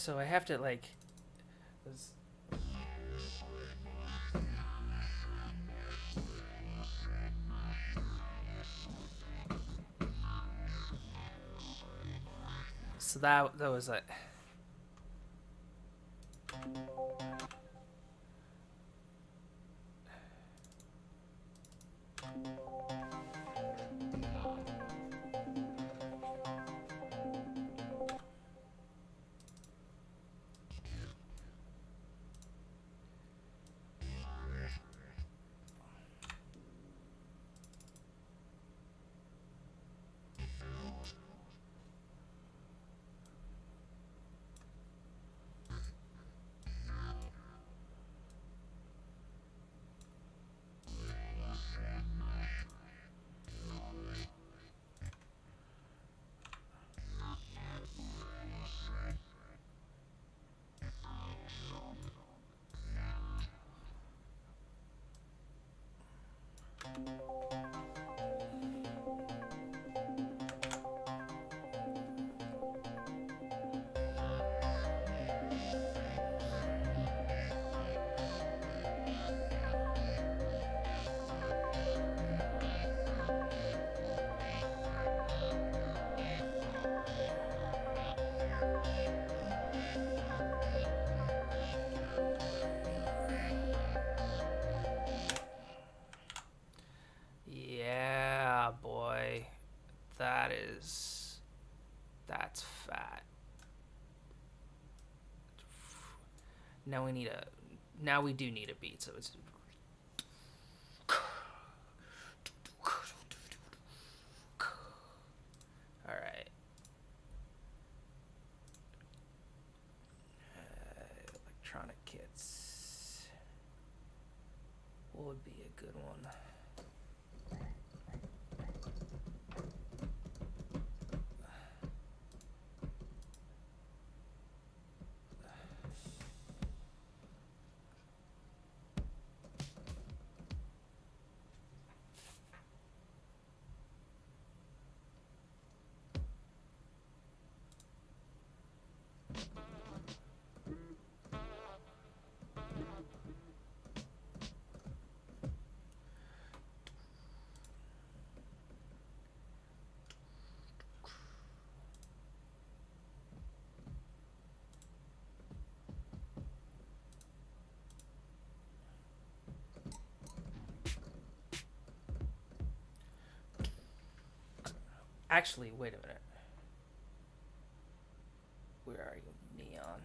So I have to like. this- So that was it. Yeah, boy. That's fat. Now we do need a beat, so it's all right. Electronic kits. What would be a good one? Actually, wait a minute. Where are you, Neon?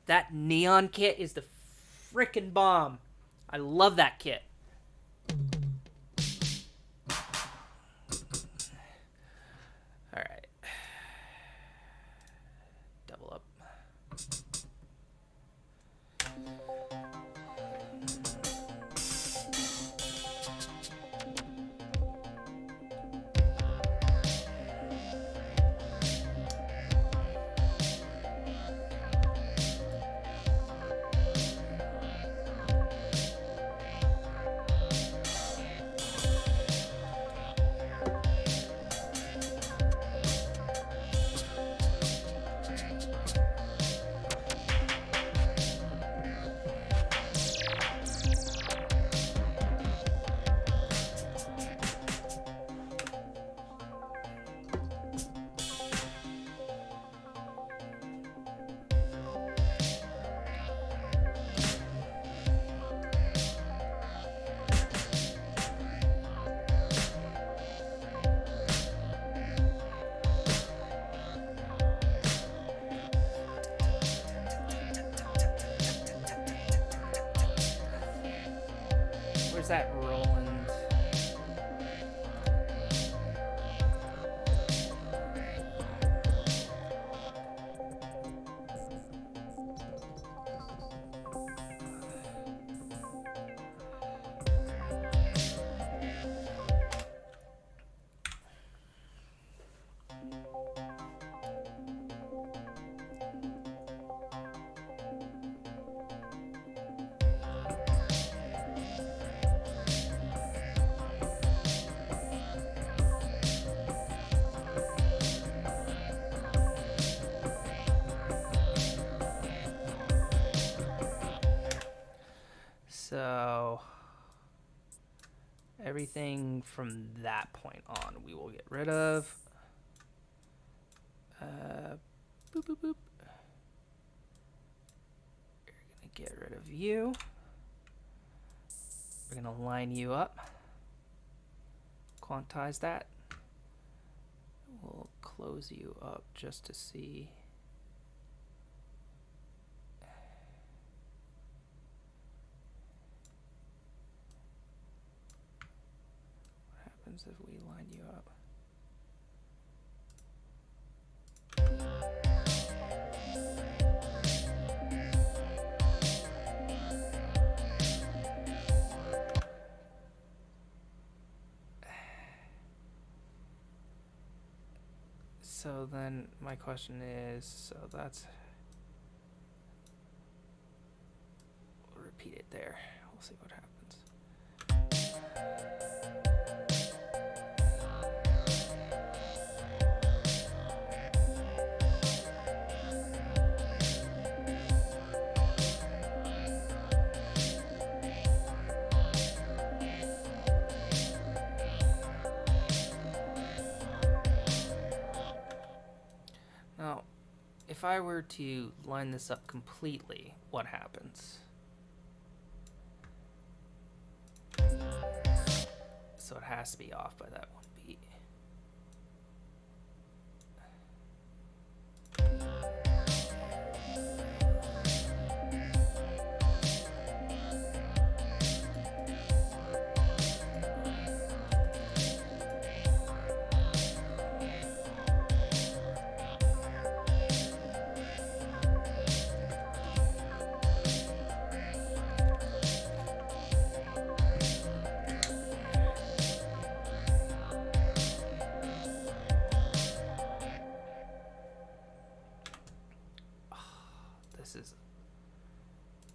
That neon kit is the frickin' bomb. I love that kit. Alright. Double up. Where's that Roland? So everything from that point on we will get rid of. Boop, boop, boop. We're gonna get rid of you. We're gonna line you up. Quantize that. We'll close you up just to see. If we line you up. So then my question is, so that's, we'll repeat it there. We'll see what happens. Now, if I were to line this up completely, what happens? So it has to be off by that one beat.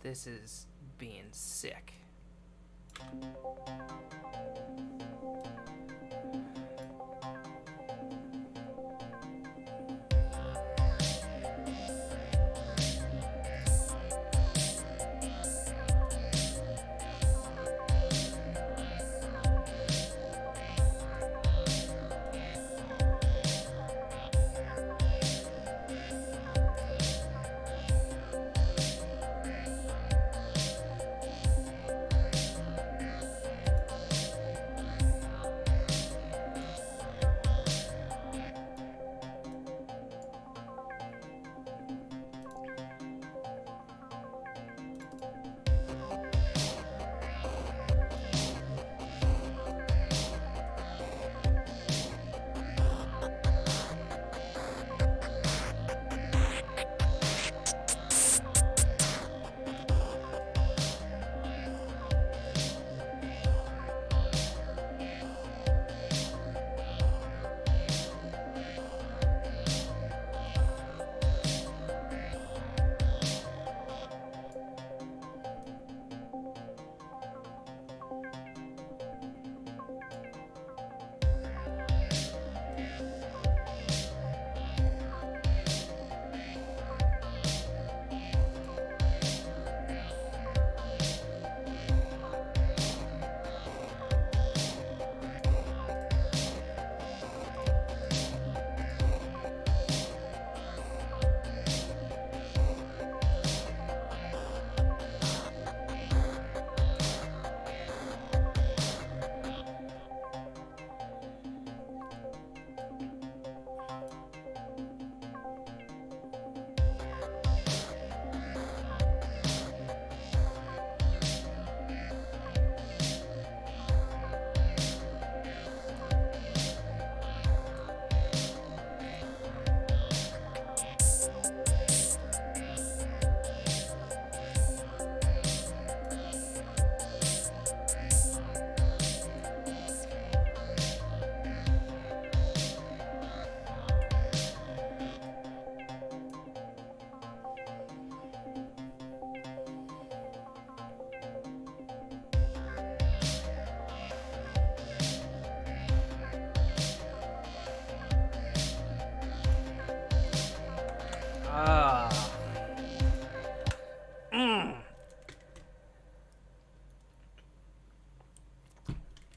This is being sick.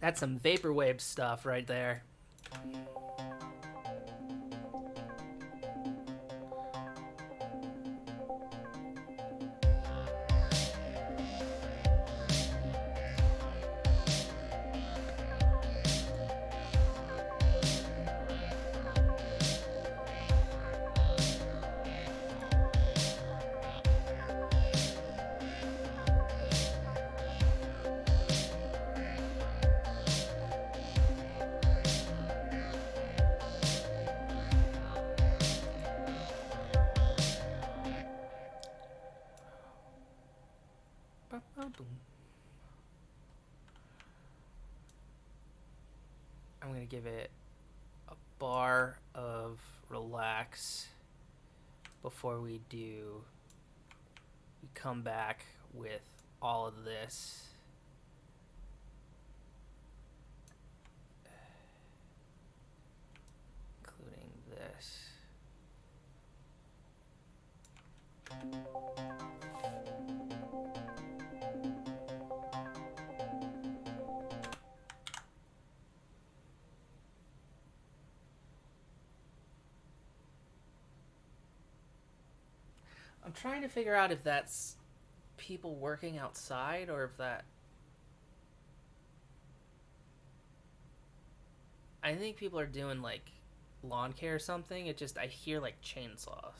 That's some vaporwave stuff right there. I'm gonna give it a bar of relax before we come back with all of this. Including this. I'm trying to figure out if that's people working outside or if that... I think people are doing like lawn care or something. It just, I hear like chainsaws.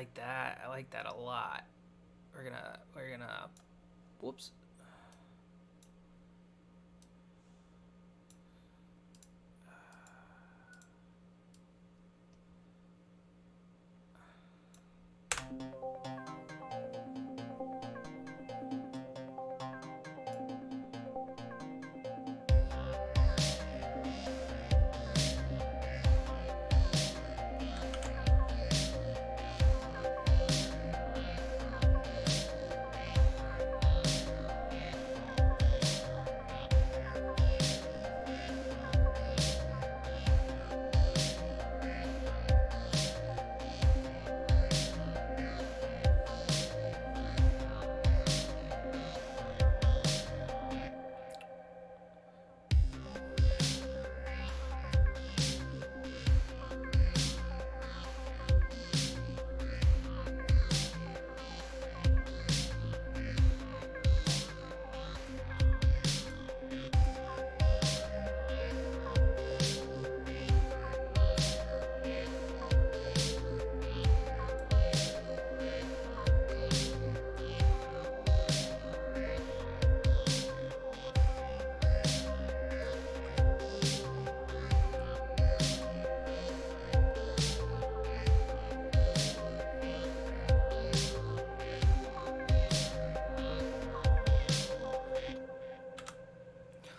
like that. I like that a lot. We're gonna, whoops.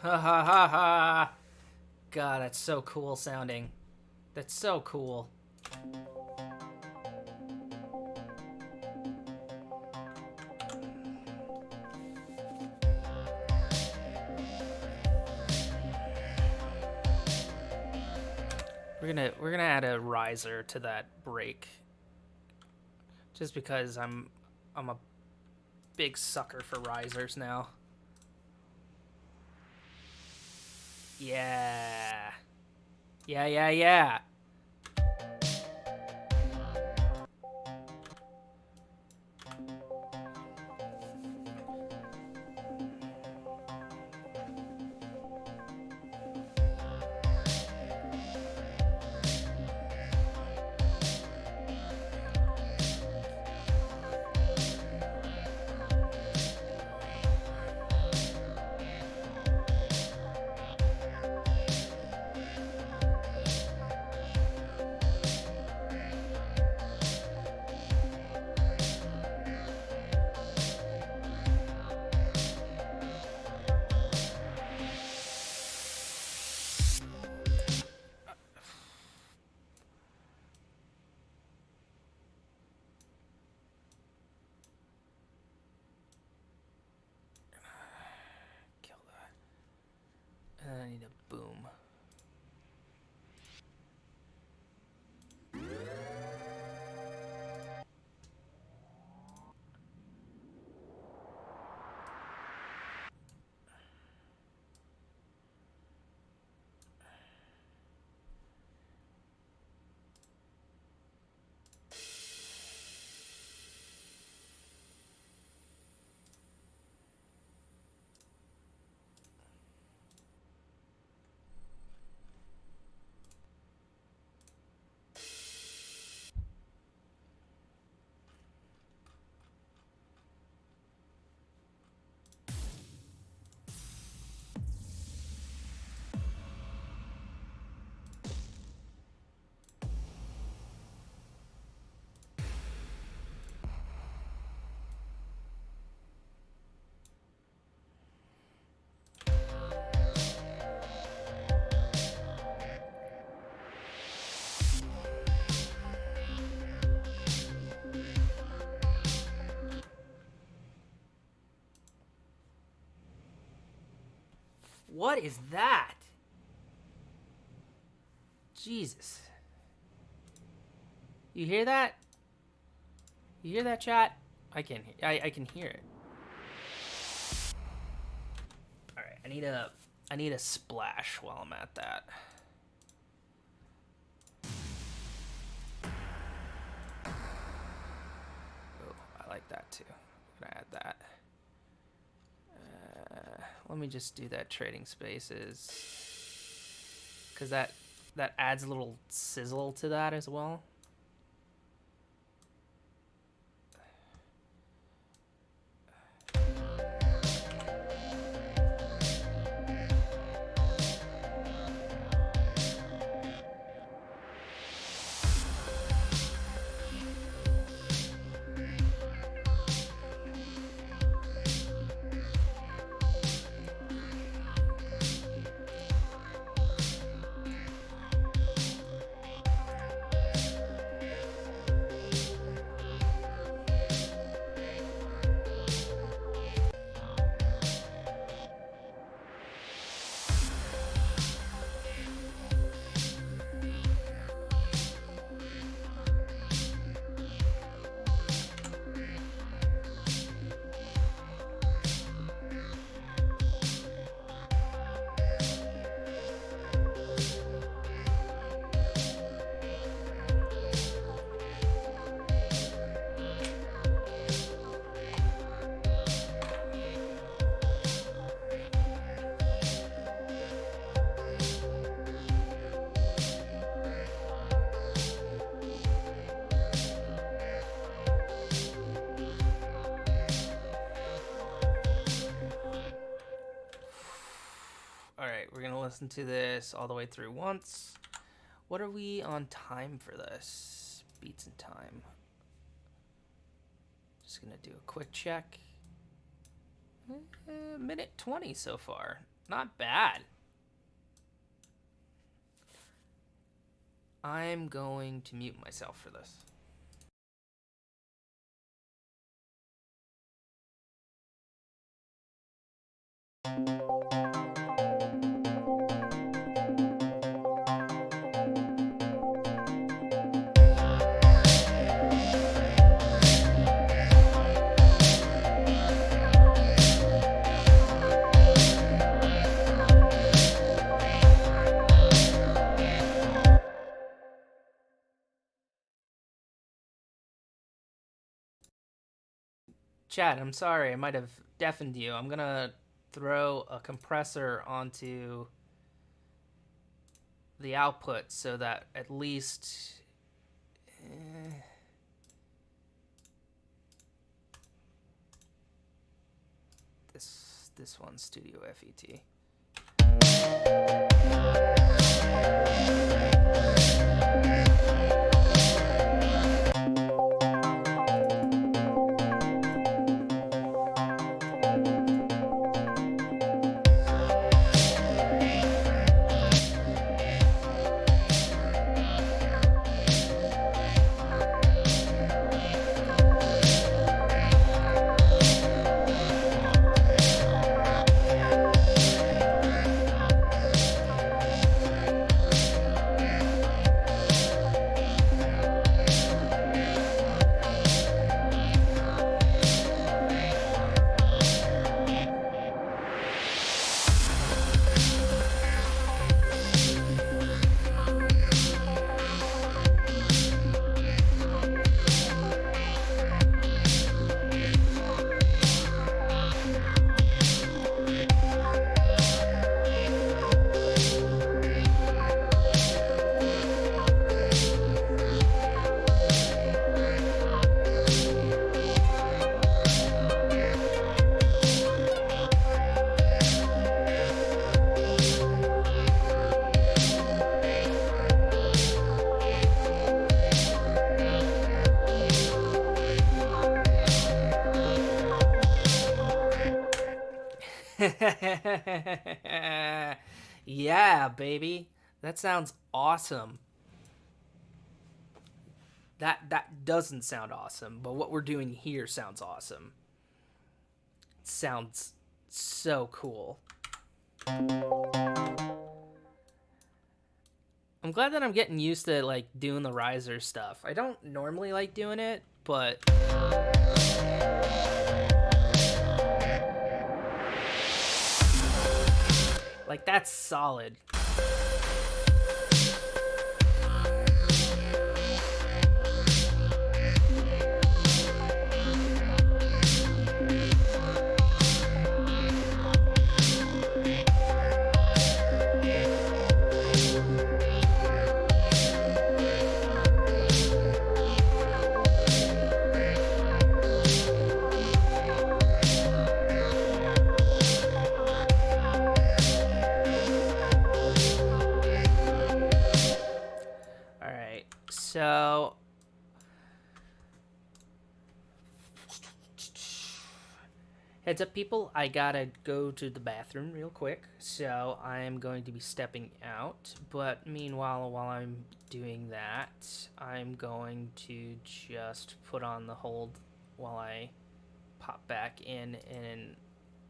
Ha ha ha ha! God, that's so cool sounding. That's so cool. We're gonna add a riser to that break. Just because I'm a big sucker for risers now. Yeah. Yeah, yeah, yeah. Kill that. And I need a boom. What is that? Jesus. You hear that? You hear that, chat? I can hear it. All right, I need a splash while I'm at that. Oh, I like that too. I'm gonna add that. Let me just do that trading spaces, because that adds a little sizzle to that as well. listen to this all the way through once. What are we on time for this? Beats and time. Just gonna do a quick check. Minute 20 so far. Not bad. I'm going to mute myself for this. Chad, I'm sorry, I might have deafened you. I'm gonna throw a compressor onto the output so that at least this one's Studio FET. Yeah, baby. That sounds awesome. That doesn't sound awesome, but what we're doing here sounds awesome. It sounds so cool. I'm glad that I'm getting used to like doing the riser stuff. I don't normally like doing it, but like that's solid. So heads up, people, I gotta go to the bathroom real quick, so I'm going to be stepping out. But meanwhile, while I'm doing that, I'm going to just put on the hold while I pop back in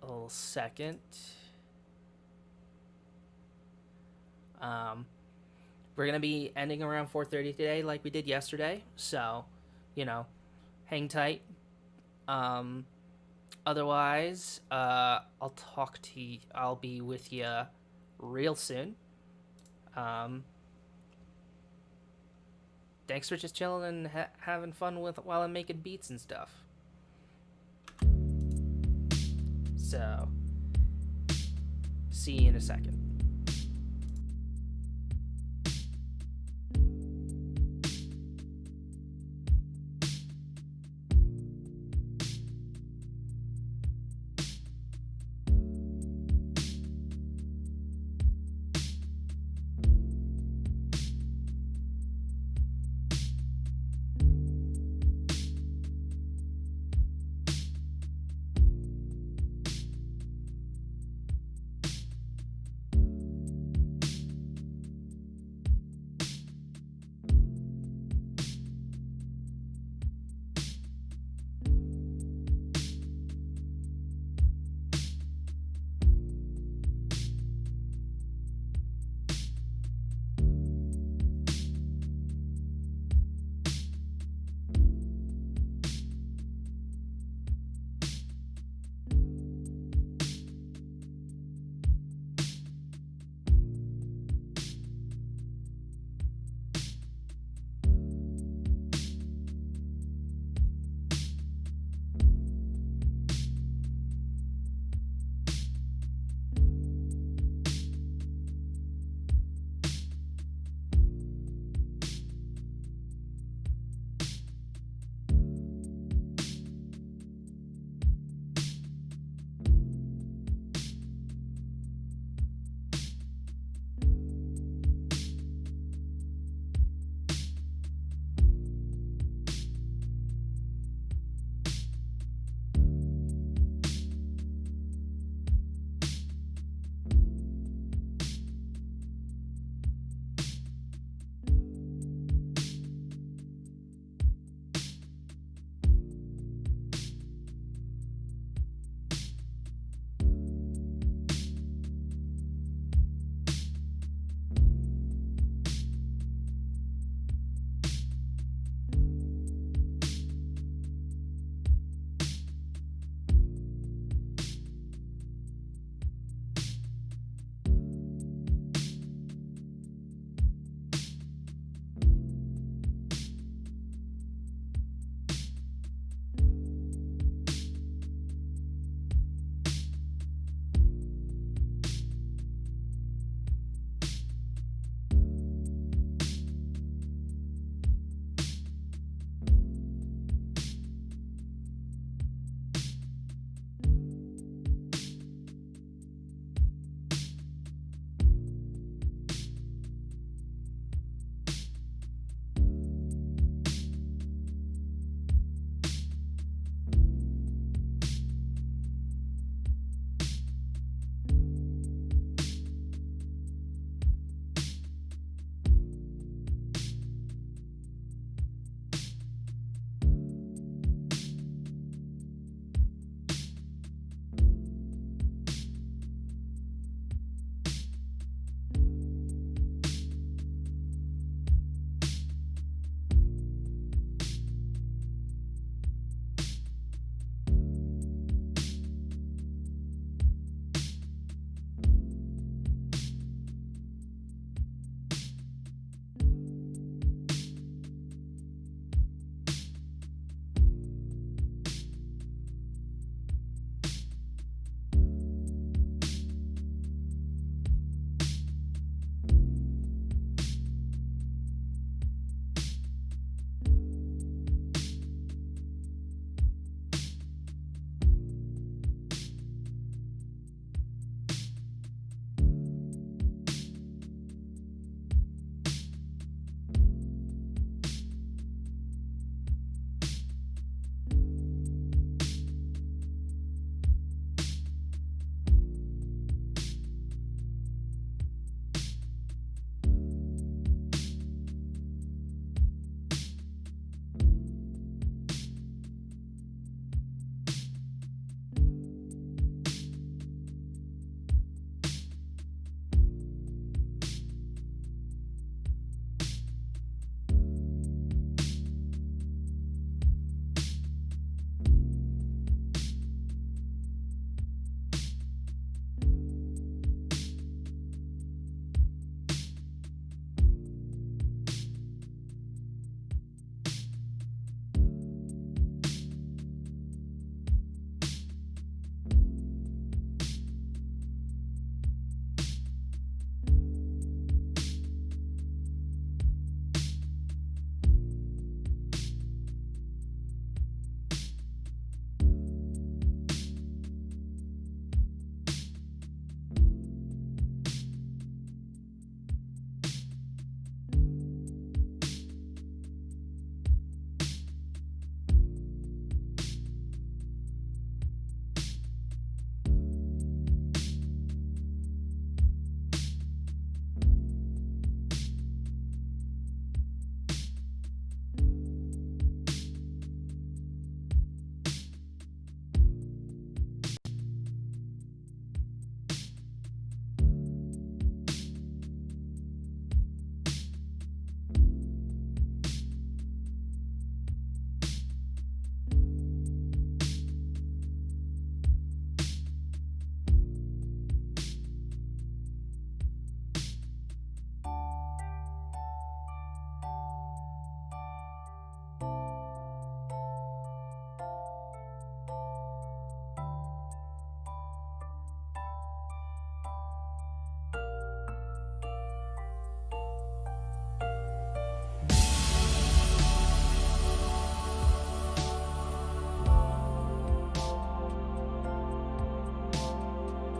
a little second. We're going to be ending around 4:30 today like we did yesterday. So, you know, hang tight. Otherwise, I'll be with you real soon. Thanks for just chilling and having fun while I'm making beats and stuff. So, see you in a second.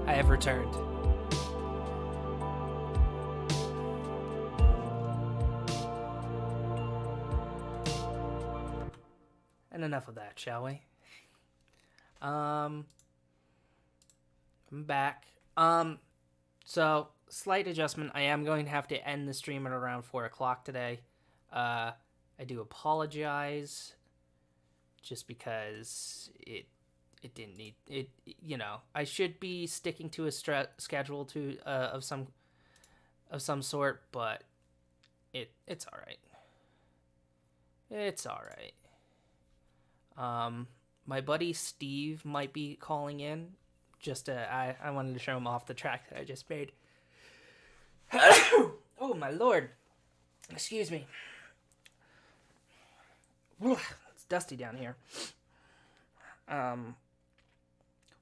I have returned. And enough of that, shall we? I'm back. So slight adjustment. I am going to have to end the stream at around 4 o'clock today. I do apologize, just because it didn't need it. You know, I should be sticking to a schedule of some sort, but it's all right. It's all right. My buddy Steve might be calling in. Just I wanted to show him off the track that I just made. Oh my lord! Excuse me. It's dusty down here.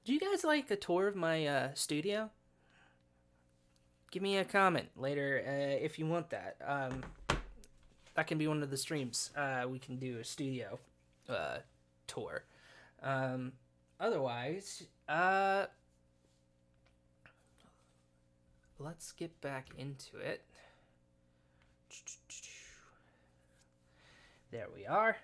Do you guys like a tour of my studio? Give me a comment later if you want that. That can be one of the streams. We can do a studio tour. Otherwise, let's get back into it. There we are.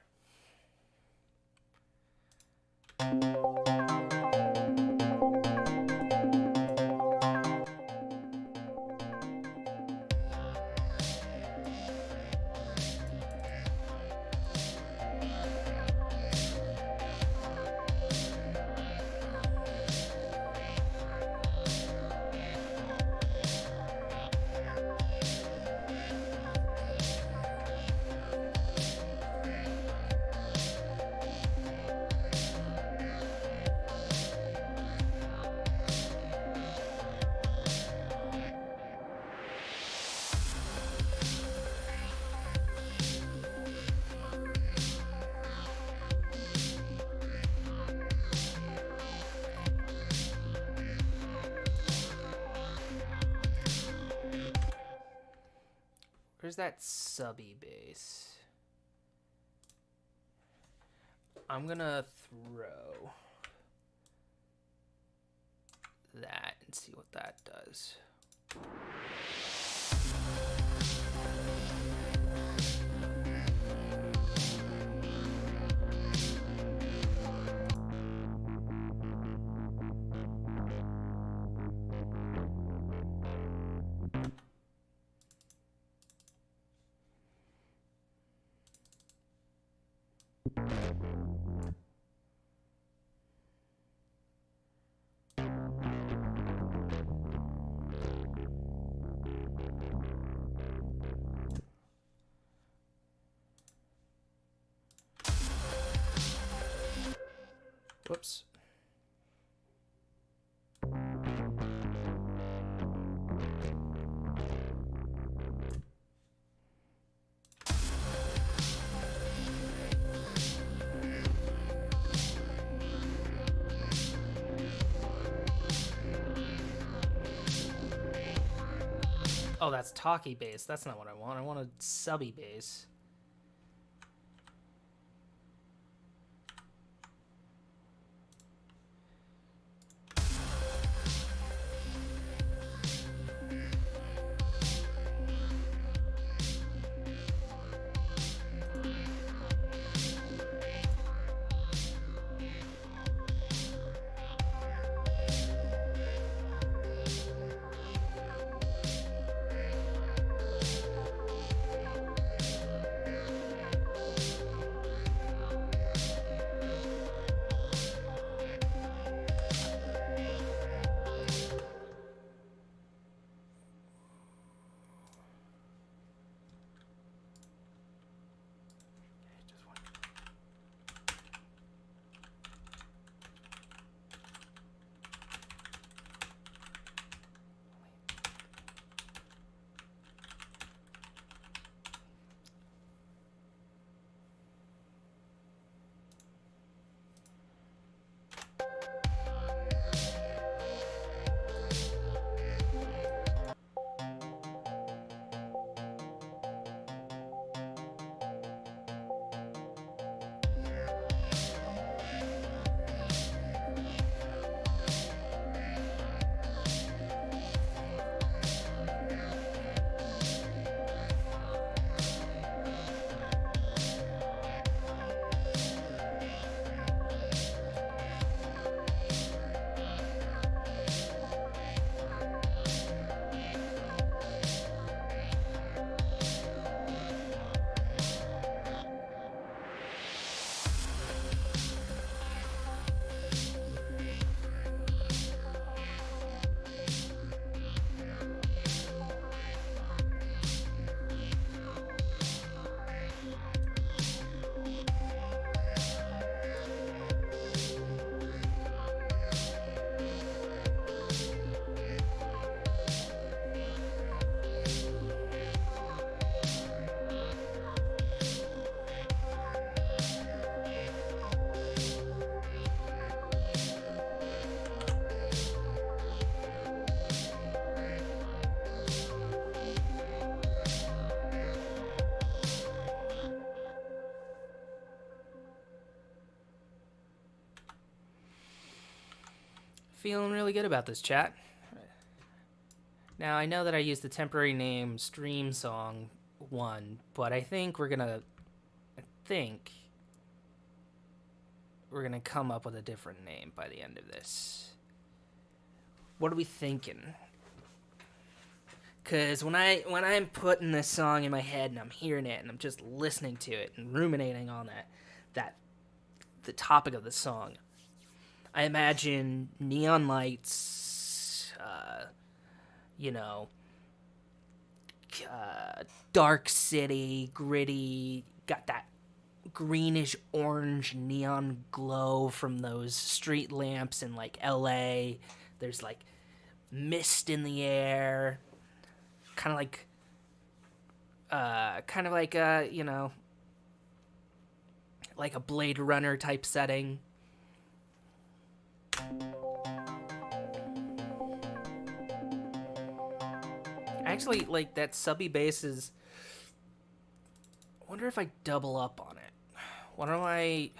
Where's that subby bass? I'm gonna throw that and see what that does. Whoops. Oh, that's talkie bass. That's not what I want. I want a subby bass. Feeling really good about this, chat. Now, I know that I used the temporary name Stream Song 1, but I think we're gonna come up with a different name by the end of this. What are we thinking? Because when I'm putting this song in my head and I'm hearing it and I'm just listening to it and ruminating on the topic of the song, I imagine neon lights, dark city, gritty, got that greenish orange neon glow from those street lamps in like LA. There's like mist in the air, kind of like like a Blade Runner type setting. Actually, like that subby bass is. I wonder if I double up on it. Why don't we?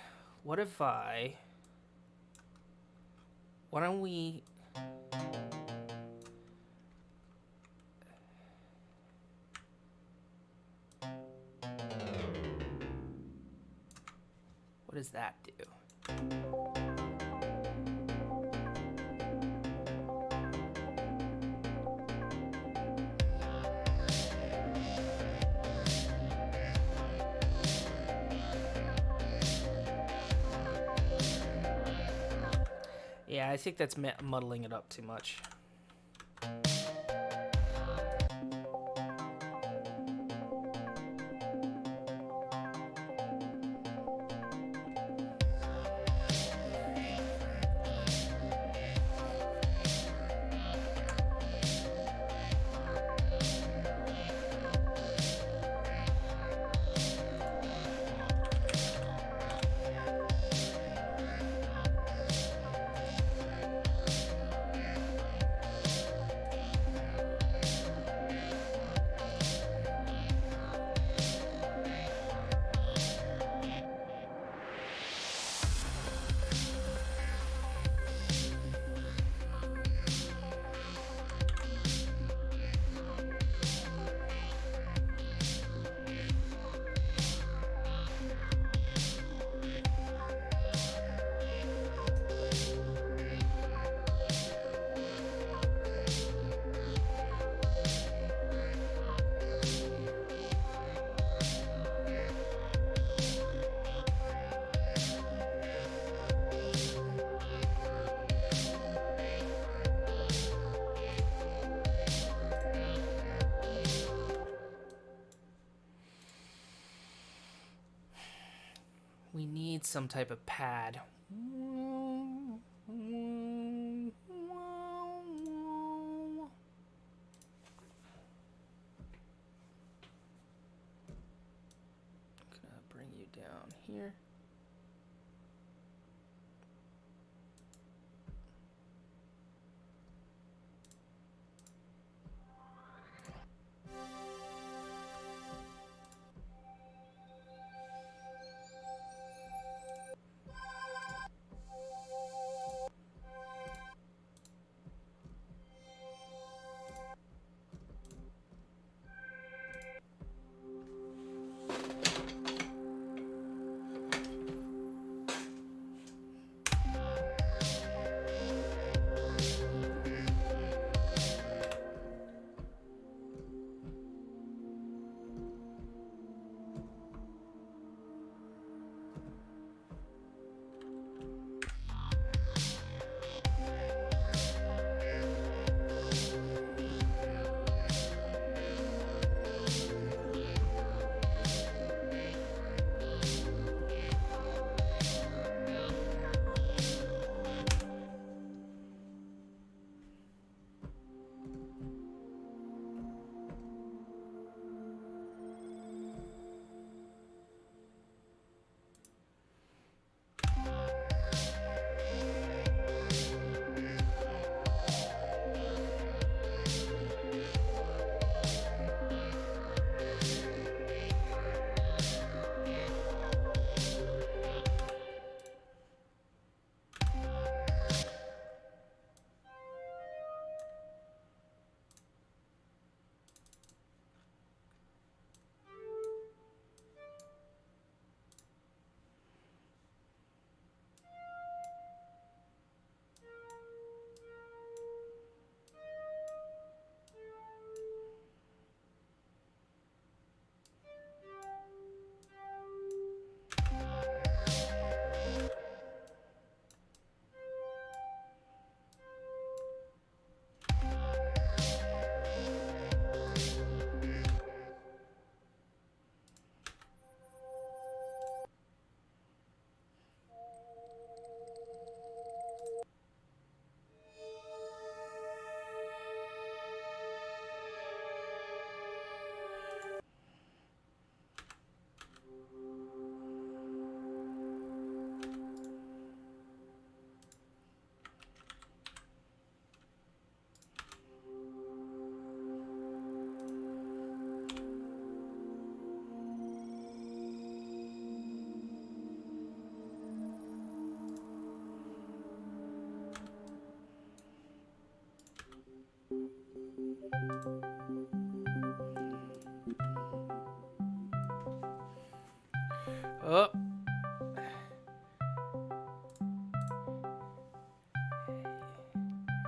What does that do? Yeah, I think that's muddling it up too much. We need some type of pad. Gonna bring you down here.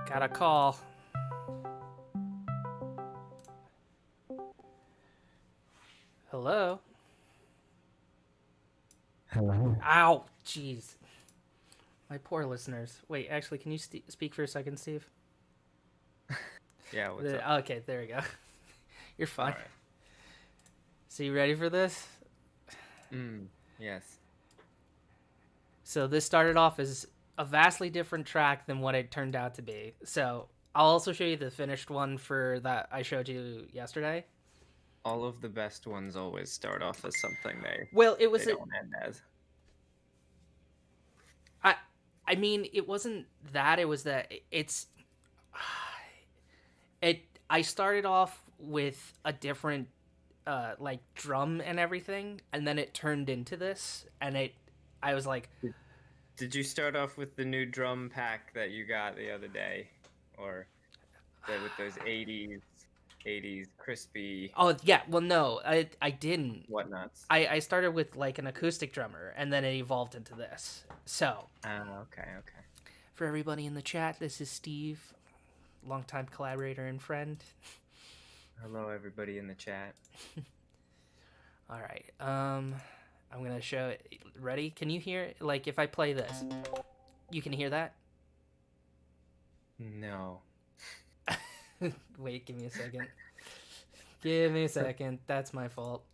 Got a call. Hello? Hello. Ow! Jeez. My poor listeners. Wait, actually, can you speak for a second, Steve? Yeah, what's up? Okay, there we go. You're fine. All right. So you ready for this? Yes. So this started off as a vastly different track than what it turned out to be. So I'll also show you the finished one for that I showed you yesterday. All of the best ones always start off as something Well, it they was don't end as. I mean, it wasn't that. It was that I started off with a different like drum and everything, and then it turned into this, and I was like, Did you start off with the new drum pack that you got the other day, or with those 80s crispy oh yeah, well no, I didn't. whatnots? I started with like an acoustic drummer, and then it evolved into this. So Okay. for everybody in the chat, this is Steve, longtime collaborator and friend. Hello, everybody in the chat. All right. I'm gonna show it. Ready? Can you hear? Like, if I play this, you can hear that. No. Wait, give me a second. Give me a second. That's my fault.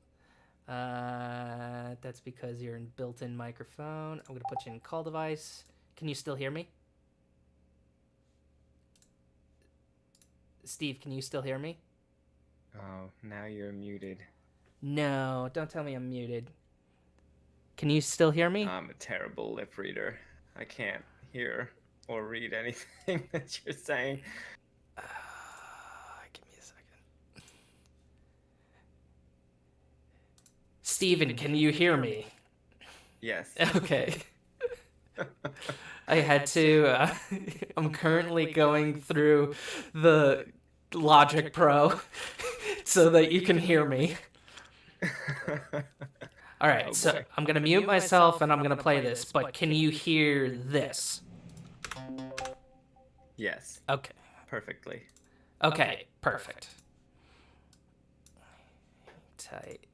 That's because you're in built-in microphone. I'm gonna put you in call device. Can you still hear me? Steve, can you still hear me? Oh, now you're muted. No, don't tell me I'm muted. Can you still hear me? I'm a terrible lip reader. I can't hear or read anything that you're saying. Give me a second. Steven, can you hear me? Yes. Okay. I had to. I'm currently going through the Logic Pro so that you can hear me. All right, Oh, so boy. I'm going to mute myself and I'm going to play this, but can you hear this? Yes, Okay. perfectly. Okay, perfect. Tight.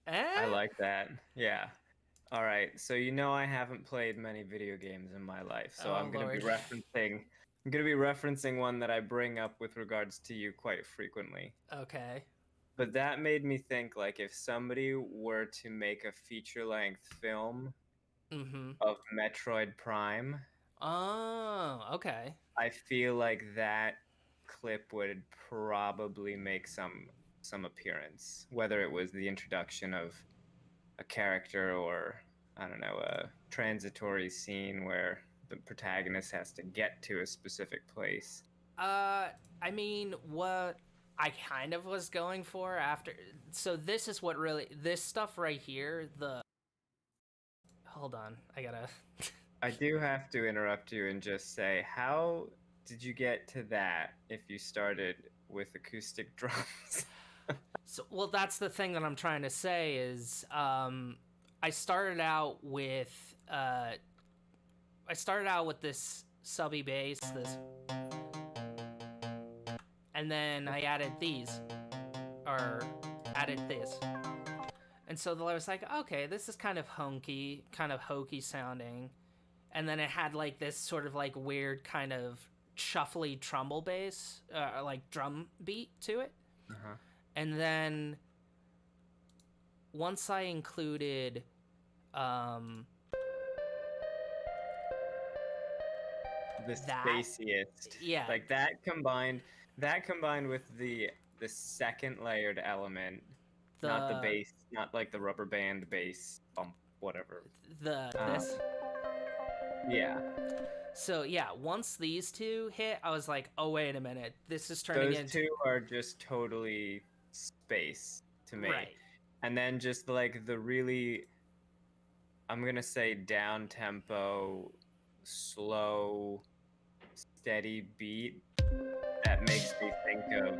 I like that. Yeah. All right. So I haven't played many video games in my life, so Oh, I'm going to be Lord. referencing one that I bring up with regards to you quite frequently. Okay. But that made me think, like, if somebody were to make a feature-length film Mm-hmm. of Metroid Prime, Oh, okay. I feel like that clip would probably make some appearance, whether it was the introduction of a character or, I don't know, a transitory scene where the protagonist has to get to a specific place. I mean, what I kind of was going for after. So this is what really. This stuff right here, Hold on, I gotta. I do have to interrupt you and just say, how did you get to that if you started with acoustic drums? So, well, that's the thing that I'm trying to say is I started out with this subby bass, this, and then I added these, or added this. And so I was like, okay, this is kind of honky, kind of hokey sounding. And then it had like this sort of like weird kind of shuffly trumble bass, like drum beat to it. Uh-huh. And then once I included The that, spaciest. yeah. Like that combined with the second layered element, not the bass, not like the rubber band bass bump, whatever. This. Yeah. So yeah, once these two hit, I was like, oh wait a minute, this is turning Those into two are just totally space to me. right. And then just like the really, I'm gonna say down tempo, slow, steady beat that makes me think of,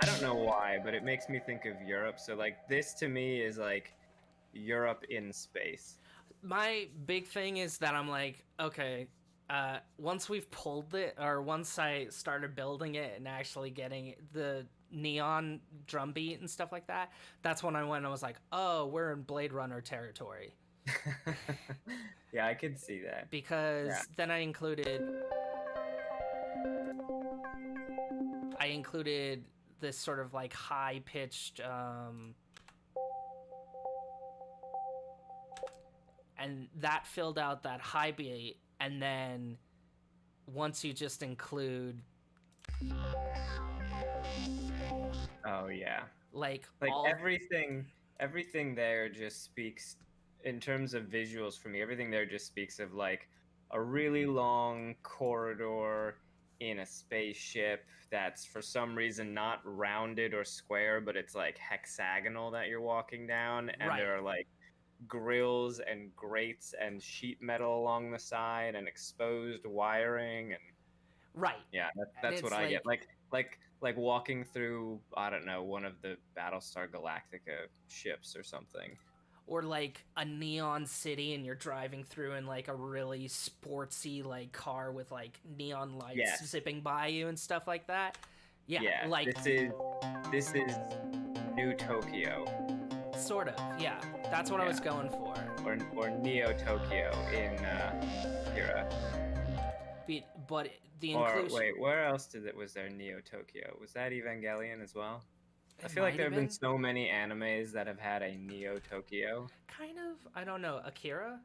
I don't know why, but it makes me think of Europe. So like this to me is like Europe in space. My big thing is that I'm like, okay, once we've pulled it, or once I started building it and actually getting the neon drum beat and stuff like that, that's when I went and I was like, oh, we're in Blade Runner territory. Yeah, I could see that. Because Yeah. then I included this sort of like high pitched and that filled out that high beat, and then once you just include Oh yeah. like Like everything there just speaks in terms of visuals for me. Everything there just speaks of like a really long corridor in a spaceship that's for some reason not rounded or square, but it's like hexagonal that you're walking down, and Right. there are like grills and grates and sheet metal along the side and exposed wiring, and right. yeah, And that's what it's I get. Like walking through, I don't know, one of the Battlestar Galactica ships or something. Or like a neon city and you're driving through in like a really sportsy like car with like neon lights Yes. zipping by you and stuff like that. Yeah, Yeah, like this is New Tokyo sort of. Yeah, that's what I was going for. or Neo Tokyo in Akira. But the Or inclusion. wait, where else was there Neo Tokyo? Was that Evangelion as well? I It feel like might there have have been been. so many animes that have had a Neo Tokyo. Kind of. I don't know. Akira?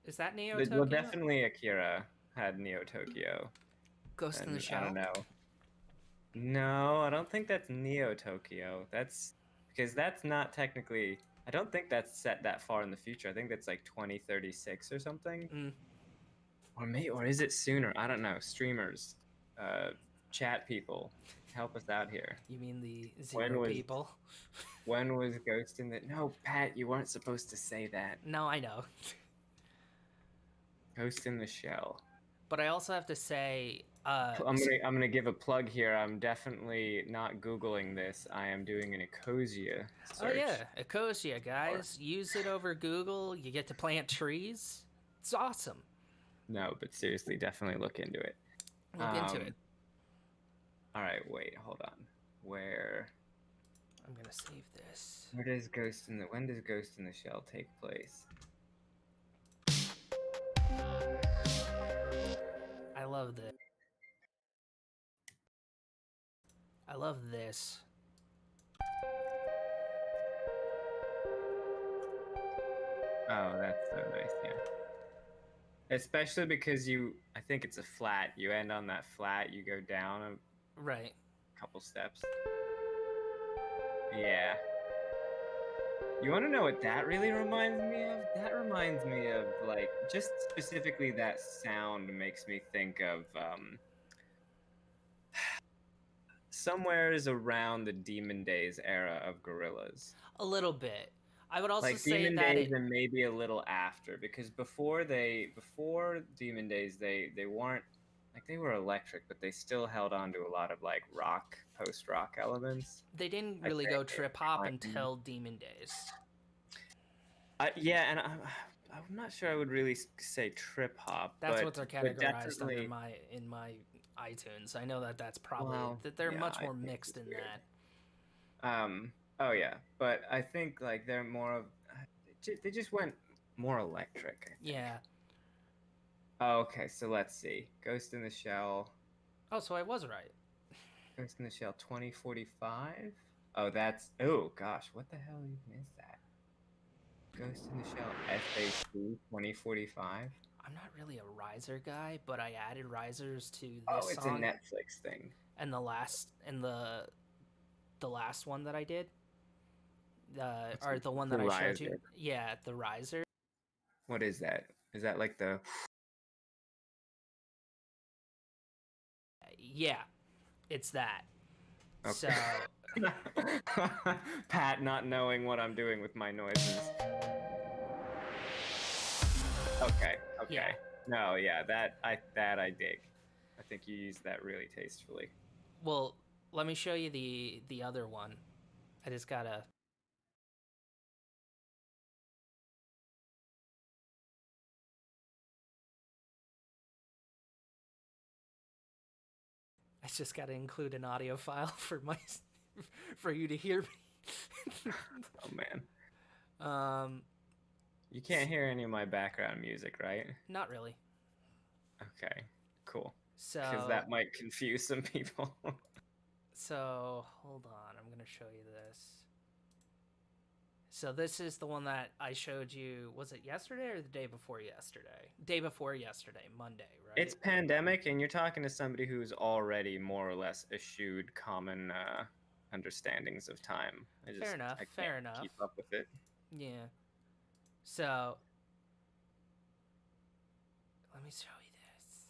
Is that Neo Well, Tokyo? definitely Akira had Neo Tokyo. Ghost in the And Shell? I don't know. No, I don't think that's Neo Tokyo. That's because that's not technically. I don't think that's set that far in the future. I think that's like 2036 or something. Mm. Or is it sooner? I don't know. Streamers, chat people, help us out here. You mean the When zero was- people? When was Ghost in the? No, Pat, you weren't supposed to say that. No, I know. Ghost in the Shell. But I also have to say, I'm gonna give a plug here. I'm definitely not Googling this. I am doing an Ecosia search. oh yeah, Ecosia, guys. Use it over Google. You get to plant trees. It's awesome. No, but seriously, definitely look into it. Look into it. All right, wait, hold on. Where I'm gonna save this. when does Ghost in the Shell take place? I love this. I love this. Oh, that's so nice, yeah. Especially because I think it's a flat. You end on that flat, you go down a Right. couple steps. Yeah. You want to know what that really reminds me of? That reminds me of, like, just specifically that sound makes me think of, somewheres around the Demon Days era of Gorillaz. A little bit. I would also Like say Demon that Days and maybe a little after, because before Demon Days they weren't like they were electric, but they still held on to a lot of like rock, post rock elements. They didn't I really go think trip hop Fine. until Demon Days. Yeah, and I'm not sure I would really say trip hop. That's but, what they're but categorized under definitely, in my iTunes. I know that that's probably well, that they're yeah, much I more think mixed it's in weird. that. Oh yeah, but I think like they're more of they just went more electric. I think. Yeah. Oh, okay, so let's see. Ghost in the Shell. Oh, so I was right. Ghost in the Shell 2045. Oh, oh gosh, what the hell even is that? Ghost in the Shell SAC 2045. I'm not really a riser guy, but I added risers to Oh, this it's a song Netflix thing. and the last one that I did. Or the one that I showed you. Riser. Yeah, the riser. What is that? Is that like the Yeah, it's that. So Pat not knowing what I'm doing with my noises. Okay. Yeah. No, yeah, that I dig. I think you used that really tastefully. Well, let me show you the other one. I just gotta. I just gotta include an audio file for my for you to hear me. Oh man. um, You can't hear any of my background music, right? not really. Okay. Cool. So Because that might confuse some people. So hold on, I'm gonna show you this. So this is the one that I showed you. Was it yesterday or the day before yesterday? Day before yesterday, Monday, right? It's pandemic, and you're talking to somebody who's already more or less eschewed common understandings of time. Fair enough. I can't Fair enough. keep up with it. Yeah. So let me show you this.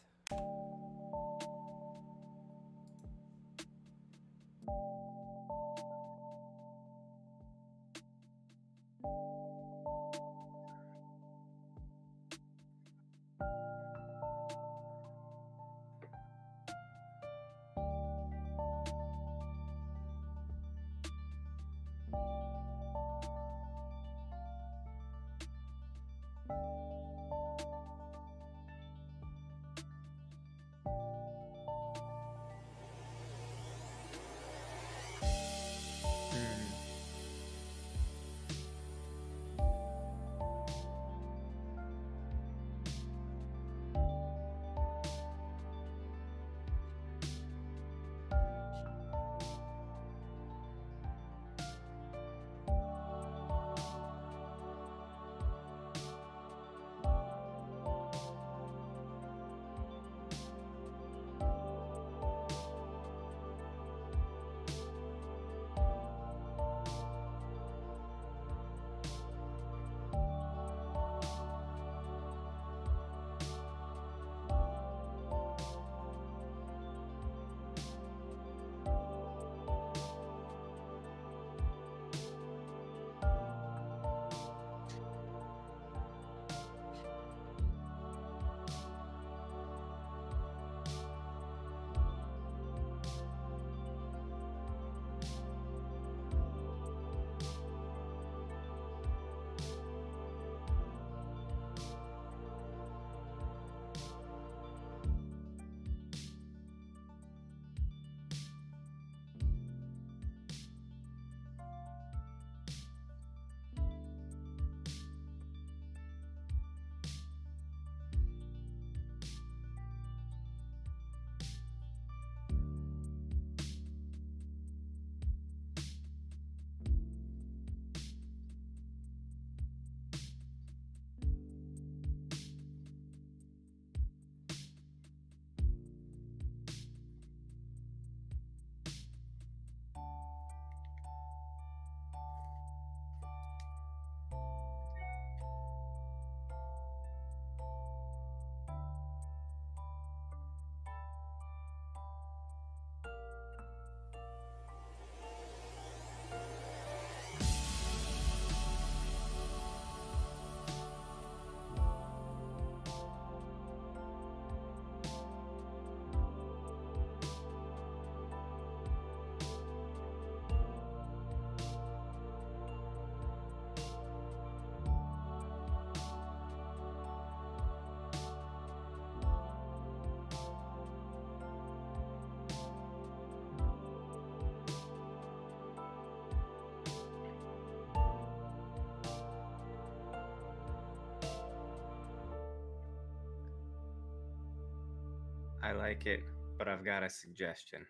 I like it, but I've got a suggestion.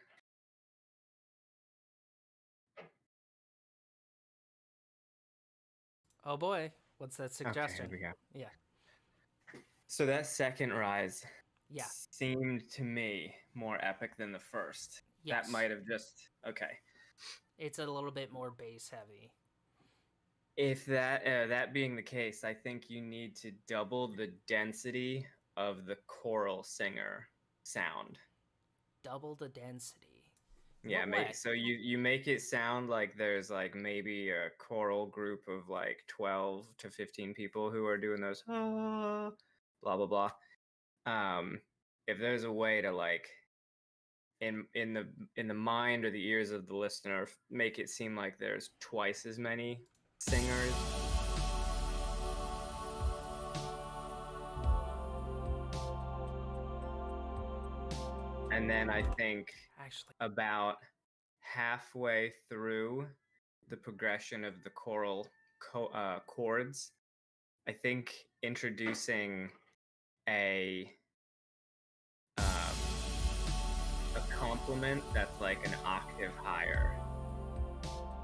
Oh boy, what's that Okay, here suggestion? we go. Yeah. So that second rise Yeah. seemed to me more epic than the first. Yes. That might have just okay. It's a little bit more bass heavy. If that being the case, I think you need to double the density of the choral singer sound. Double the density. Yeah, What way? so you make it sound like there's like maybe a choral group of like 12 to 15 people who are doing those blah blah blah. If there's a way to like in the mind or the ears of the listener make it seem like there's twice as many singers. And then I think Actually, about halfway through the progression of the choral chords, I think introducing a a complement that's like an octave higher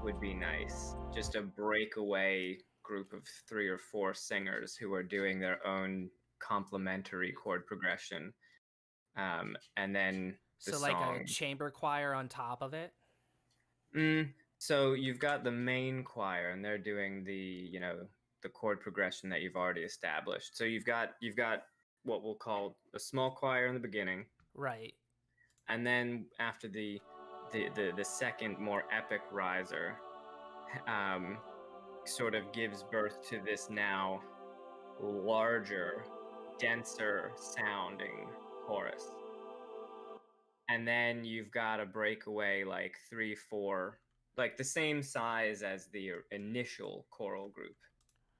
would be nice. Just a breakaway group of 3 or 4 singers who are doing their own complementary chord progression, and then the so like a song. chamber choir on top of it. So you've got the main choir, and they're doing the chord progression that you've already established. So you've got what we'll call a small choir in the beginning, Right. and then after the second more epic riser, sort of gives birth to this now larger, denser sounding chorus. And then you've got a breakaway like 3, 4, like the same size as the initial choral group,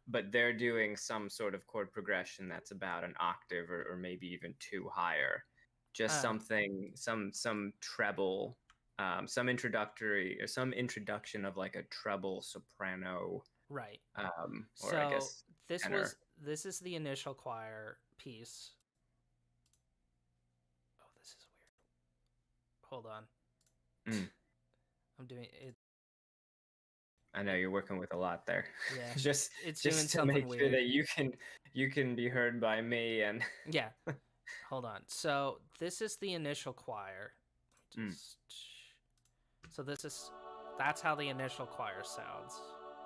but they're doing some sort of chord progression that's about an octave or maybe even 2 higher. Just something, some treble, some introduction of like a treble soprano. Right. Or I guess tenor. This is the initial choir piece. Oh, this is weird. Hold on. I'm doing it. I know you're working with a lot there. Yeah. just It's just doing to something make sure weird. that you can be heard by me and Yeah. Hold on. So this is the initial choir. So that's how the initial choir sounds.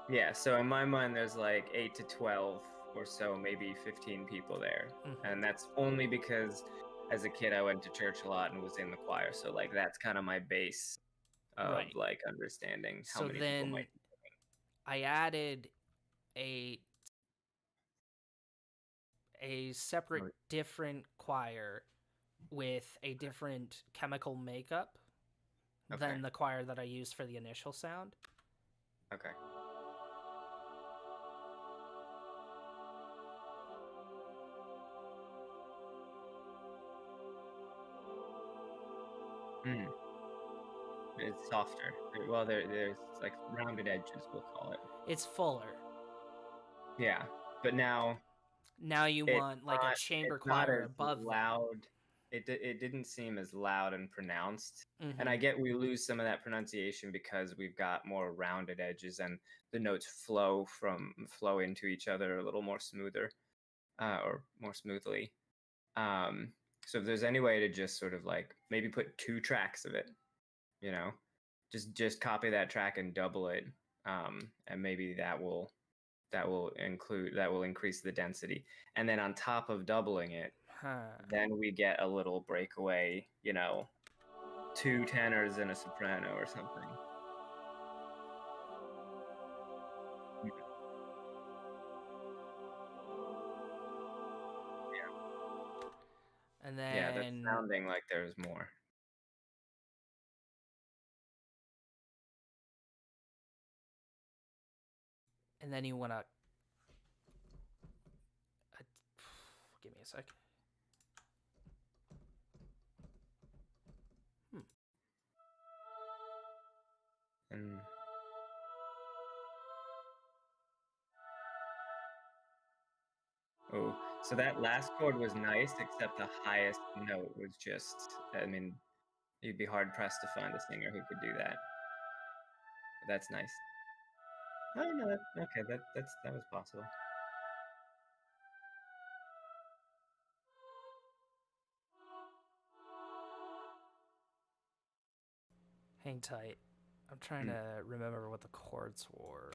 Yeah, so in my mind there's like 8 to 12 or so, maybe 15 people there. And that's only because as a kid I went to church a lot and was in the choir. So like that's kind of my base of like understanding how many people might be doing. I added a separate different choir with a different chemical makeup than the choir that I used for the initial sound. Okay. It's softer. Well, there's like rounded edges, we'll call it. It's fuller. Yeah, but now you want like a chamber choir above loud. It didn't seem as loud and pronounced. Mm-hmm. And I get we lose some of that pronunciation because we've got more rounded edges and the notes flow into each other a little more smoother, or more smoothly. So if there's any way to just sort of like maybe put 2 tracks of it, just copy that track and double it, and maybe that will increase the density. And then on top of doubling it, then we get a little breakaway, 2 tenors and a soprano or something. Yeah. And then that's sounding like there's more. And then you want to give me a sec. And So that last chord was nice, except the highest note was just, I mean, you'd be hard pressed to find a singer who could do that. But that's nice. Oh no, okay, that was possible. Hang tight. I'm trying to remember what the chords were.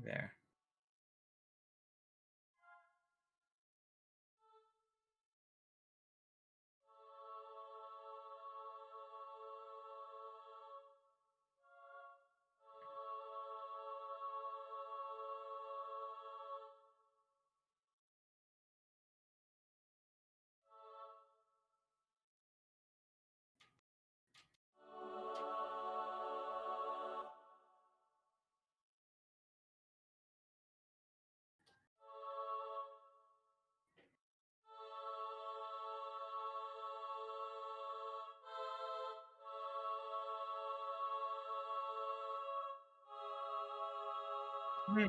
There. Hmm.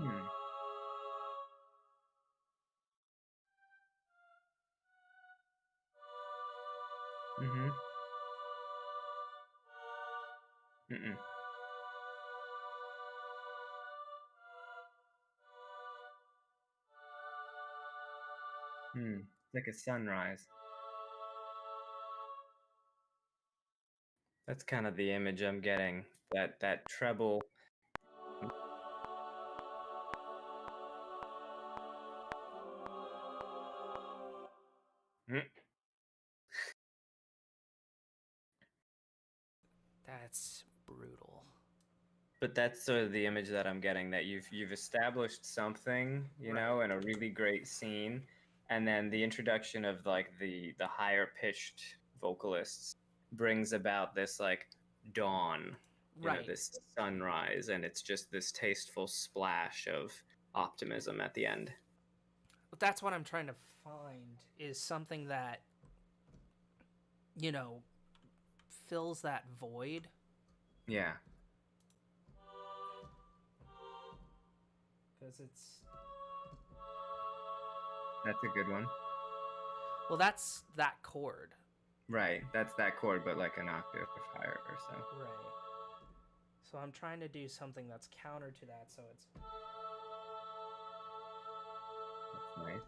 Mm-hmm. Mm-mm. Hmm. It's like a sunrise. That's kind of the image I'm getting. That treble. Mm. That's brutal. But that's sort of the image that I'm getting, that you've established something, you Right. know, in a really great scene, and then the introduction of like the higher pitched vocalists brings about this like dawn, you know, Right. this sunrise, and it's just this tasteful splash of optimism at the end. But that's what I'm trying to find is something that, you know, fills that void. Yeah. Because it's. That's a good one. Well, that's that chord. Right. That's that chord, but like an octave higher or so. Right. So I'm trying to do something that's counter to that, so it's. That's nice.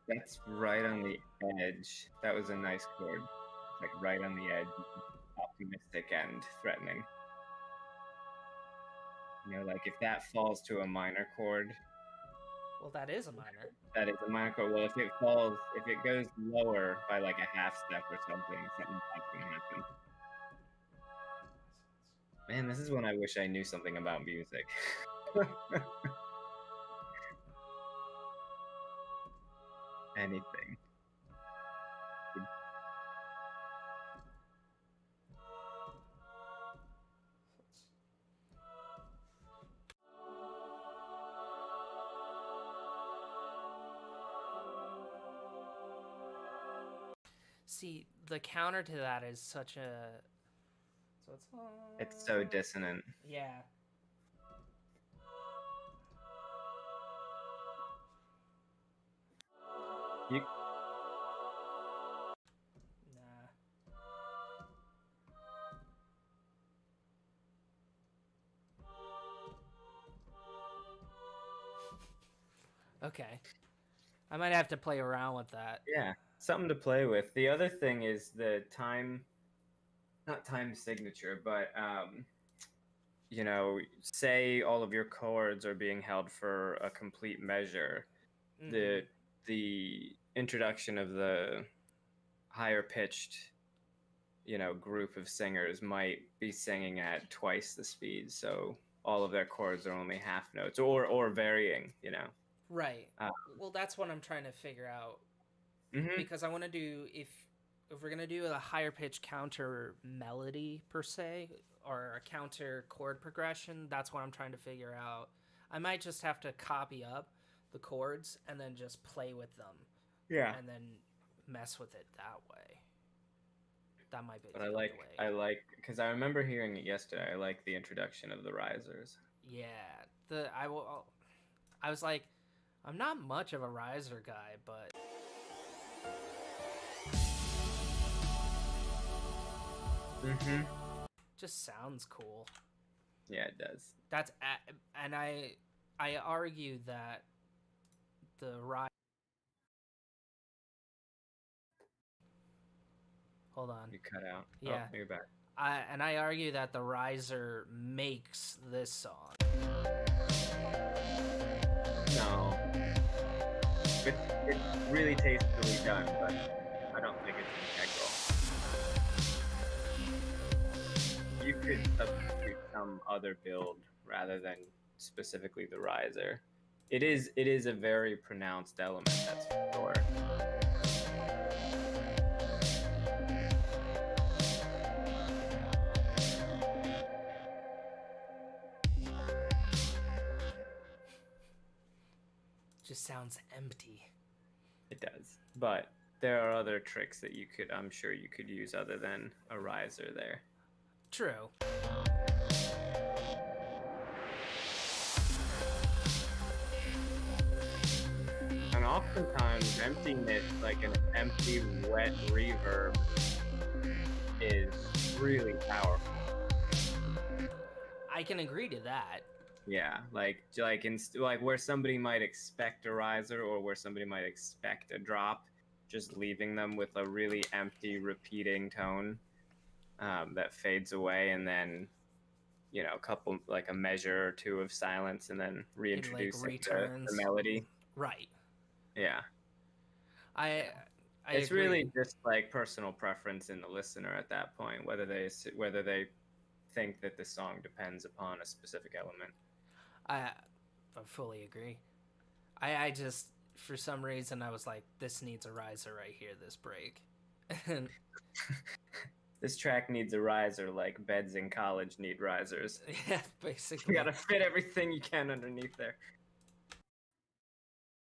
That's right on the edge. That was a nice chord. It's like right on the edge, optimistic and threatening. You know, like if that falls to a minor chord, Well, that is a minor. that is a minor chord. Well, if it goes lower by like a half step or something, something bad's gonna happen. Man, this is when I wish I knew something about music. Anything. See, the counter to that is such a. So it's. It's so dissonant. Yeah. You Nah. Okay. I might have to play around with that. Yeah, something to play with. The other thing is the time, not time signature, but say all of your chords are being held for a complete measure, the introduction of the higher pitched, group of singers might be singing at twice the speed, so all of their chords are only half notes or varying. Right. Uh, Well, that's what I'm trying to figure out mhm. because I want to do if we're gonna do a higher pitch counter melody per se or a counter chord progression. That's what I'm trying to figure out. I might just have to copy up the chords and then just play with them Yeah. and then mess with it that way. That might be But the only way. I like because I remember hearing it yesterday. I like the introduction of the risers. Yeah, I was like, I'm not much of a riser guy, but Mm-hmm. just sounds cool. Yeah, it does. And I argue that the rise. Hold on. You cut out. Yeah. Oh, you're back. I argue that the riser makes this song. No. It's really tastefully done, but I don't think it's integral. You could substitute some other build rather than specifically the riser. It is a very pronounced element, that's for sure. Just sounds empty. It does. But there are other tricks that I'm sure you could use other than a riser there. True. And oftentimes emptiness, like an empty, wet reverb, is really powerful. I can agree to that. Yeah, like where somebody might expect a riser or where somebody might expect a drop, just leaving them with a really empty, repeating tone that fades away, and then a couple, like a measure or two of silence, and then reintroducing the melody. Right. Yeah. It's agree. Really just like personal preference in the listener at that point, whether they think that the song depends upon a specific element. I fully agree. I just, for some reason, I was like, this needs a riser right here, this break. This track needs a riser like beds in college need risers. Yeah, basically. You gotta fit everything you can underneath there.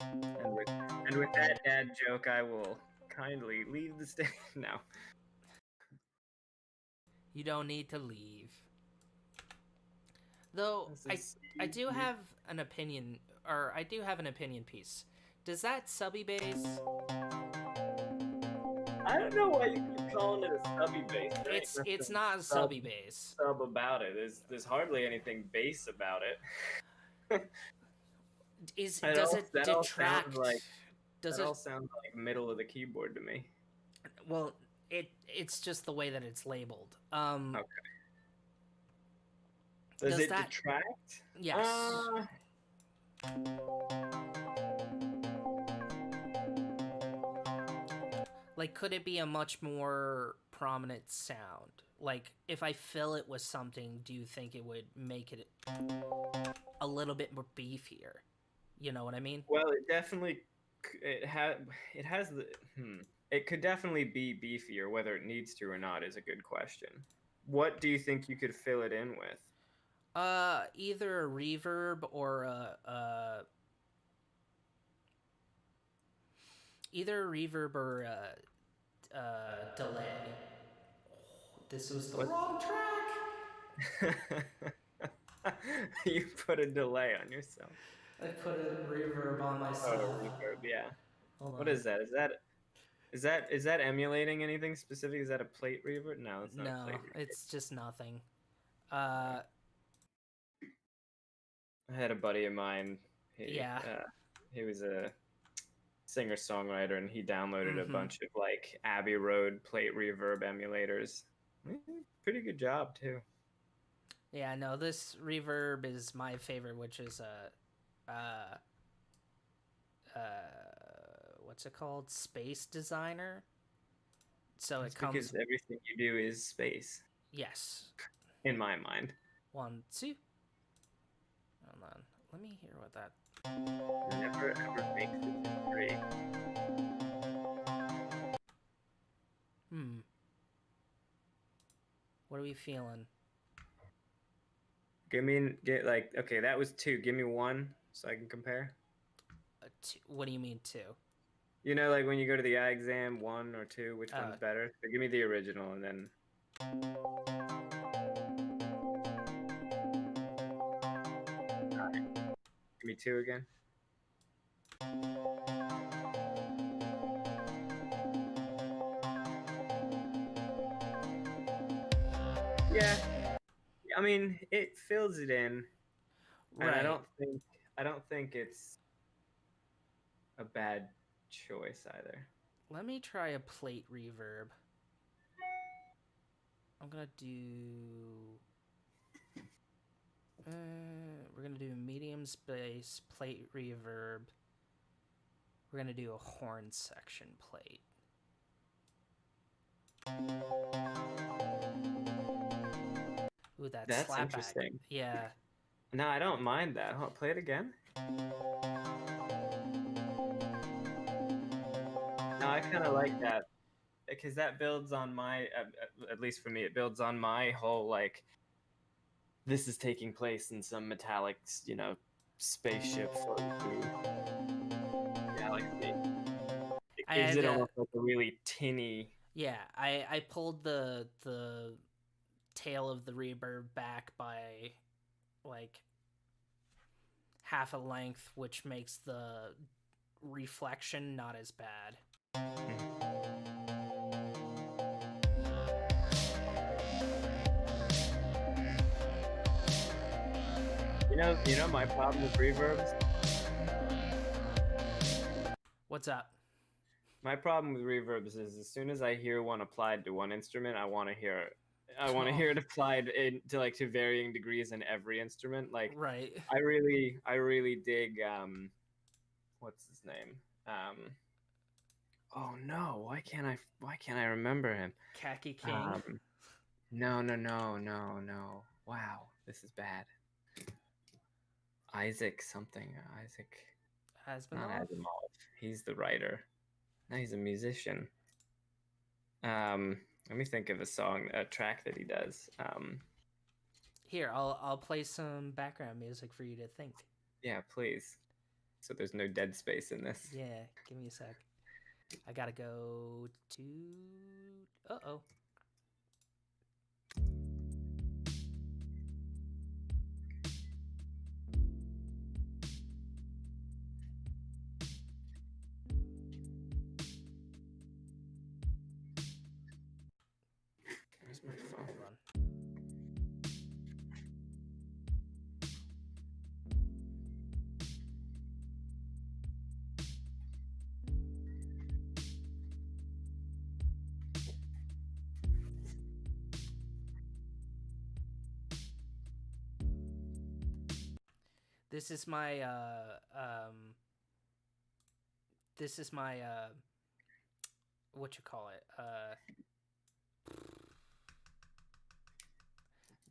And with that dad joke, I will kindly leave the stage now. You don't need to leave. Though I do have an opinion, or I do have an opinion piece. Does that subby bass? I don't know why you keep calling it a subby bass. It's not a subby bass. Sub about it. There's hardly anything bass about it. Does it detract? Does it all sound like middle of the keyboard to me? Well, it's just the way that it's labeled. Okay. Does it detract? Yes. Like, could it be a much more prominent sound? Like, if I fill it with something, do you think it would make it a little bit more beefier? You know what I mean? Well, it definitely it could definitely be beefier. Whether it needs to or not is a good question. What do you think you could fill it in with? Either a reverb or a delay. This was the wrong track. You put a delay on yourself. I put a reverb on myself. Oh, reverb, yeah. Hold on. What is that? Is that emulating anything specific? Is that a plate reverb? No, it's not. No, it's just nothing. I had a buddy of mine. He was a singer-songwriter, and he downloaded a bunch of like Abbey Road plate reverb emulators. Pretty good job too. Yeah, no, this reverb is my favorite, which is uh, what's it called? Space Designer. So It's it comes, because everything you do is space, yes, in my mind. 1, 2. Hold on, let me hear what that. Never ever makes it to three. What are we feeling? Get like okay, that was two. Give me one so I can compare. What do you mean 2? You know, like when you go to the eye exam, one or two, which Uh, one's better? So give me the original and then. Give me two again. Yeah, I mean, it fills it in, and right. I don't think it's a bad choice either. Let me try a plate reverb. I'm gonna do. We're gonna do medium space plate reverb. We're gonna do a horn section plate. Ooh, that That's slapback. interesting. Yeah. No, I don't mind that. Hold, play it again. No, I kind of like that because that builds on my, at least for me, it builds on my whole like this is taking place in some metallic, spaceship floating through the galaxy. It I gives had it almost like a really tinny. yeah, I pulled the tail of the reverb back by like half a length, which makes the reflection not as bad. You know my problem with reverbs. What's up? My problem with reverbs is as soon as I hear one applied to one instrument, I want to hear it. I want to hear it applied to varying degrees in every instrument. Like Right. I really dig what's his name? Oh no, why can't I remember him? Khaki King. No. Wow, this is bad. Isaac something. Isaac, not Hasbunov? Asimov. He's the writer. No, he's a musician. Let me think of a track that he does. Here, I'll play some background music for you to think. Yeah, please. So there's no dead space in this. Yeah, give me a sec. I gotta go to. Uh-oh. Where's my phone? Hold on. This is my what you call it?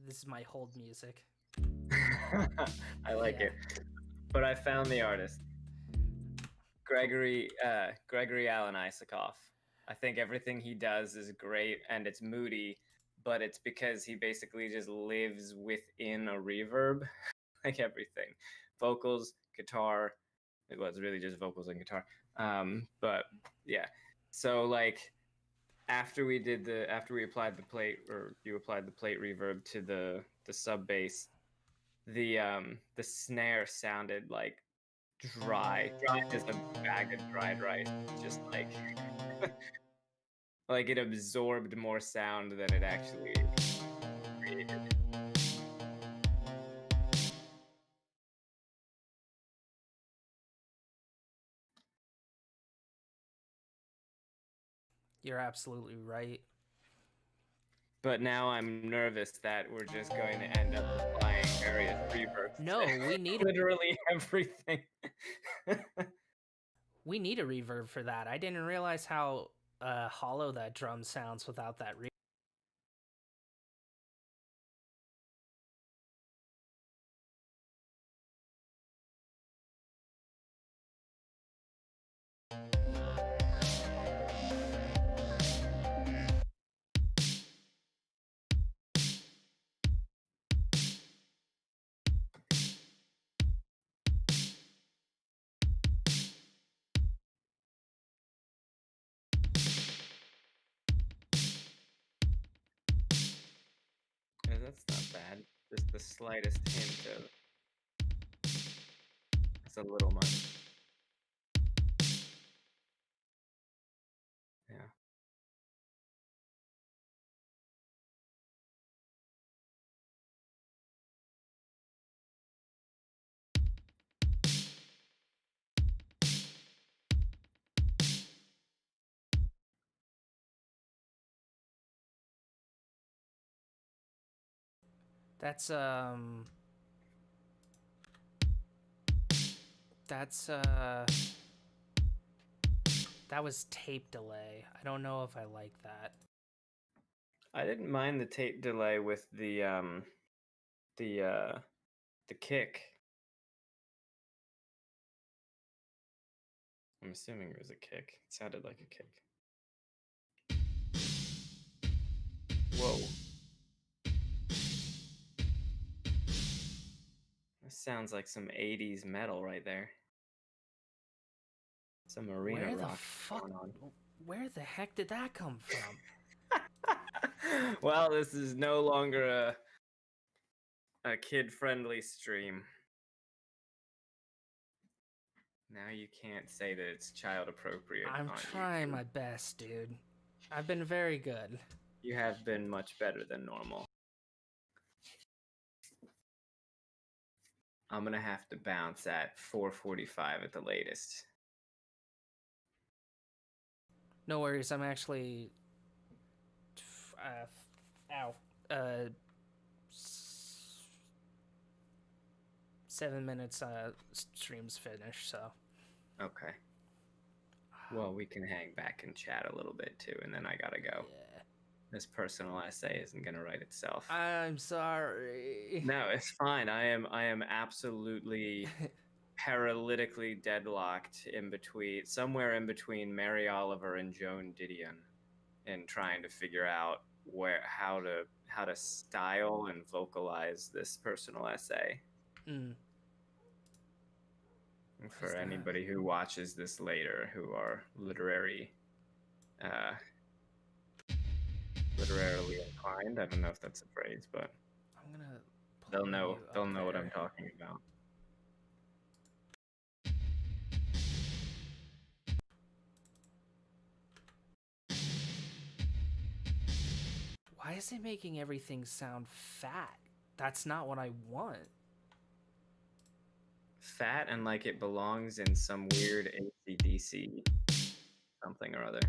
This is my hold music. I like Yeah. it. But I found the artist. Gregory Alan Isakov. I think everything he does is great and it's moody, but it's because he basically just lives within a reverb, like everything, vocals, guitar. It was really just vocals and guitar. But yeah, so like after we applied the plate, or you applied the plate reverb to the sub bass, the snare sounded like dry as a bag of dried rice. Just like like it absorbed more sound than it actually created. You're absolutely right. But now I'm nervous that we're just going to end up applying various reverbs. No, to we need literally everything. we need a reverb for that. I didn't realize how hollow that drum sounds without that reverb. Yeah, that's not bad. Just the slightest hint of it's a little much. Yeah. That's that was tape delay. I don't know if I like that. I didn't mind the tape delay with the kick. I'm assuming it was a kick. It sounded like a kick. Whoa. That sounds like some 80s metal right there. Some arena Where the rock fuck? going on. Where the heck did that come from? Well, this is no longer a kid-friendly stream. Now you can't say that it's child appropriate. I'm on trying YouTube. my best, dude. I've been very good. You have been much better than normal. I'm gonna have to bounce at 4:45 at the latest. No worries. I'm actually. Ow. 7 minutes. Stream's finished. So. Okay. Well, we can hang back and chat a little bit too, and then I gotta go. Yeah. This personal essay isn't gonna write itself. I'm sorry. No, it's fine. I am absolutely paralytically deadlocked in between, somewhere in between Mary Oliver and Joan Didion, in trying to figure out how to style and vocalize this personal essay. Mm. For that? anybody who watches this later, who are literarily inclined, I don't know if that's a phrase, but I'm gonna. they'll know. you They'll up know what I'm there. talking about. Why is it making everything sound fat? That's not what I want. Fat and like it belongs in some weird AC/DC something or other.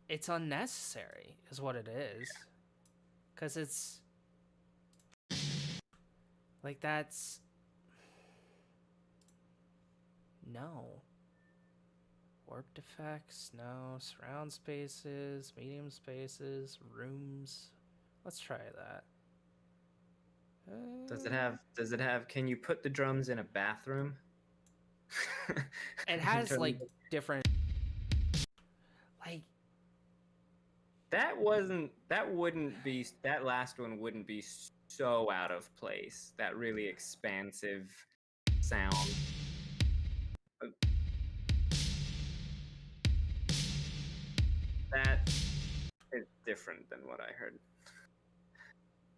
It's unnecessary, is what it is. Because it's. Like, that's. No. Warped effects, no. Surround spaces, medium spaces, rooms. Let's try that. Does it have can you put the drums in a bathroom? It has like different like that last one wouldn't be so out of place. That really expansive sound. That is different than what I heard.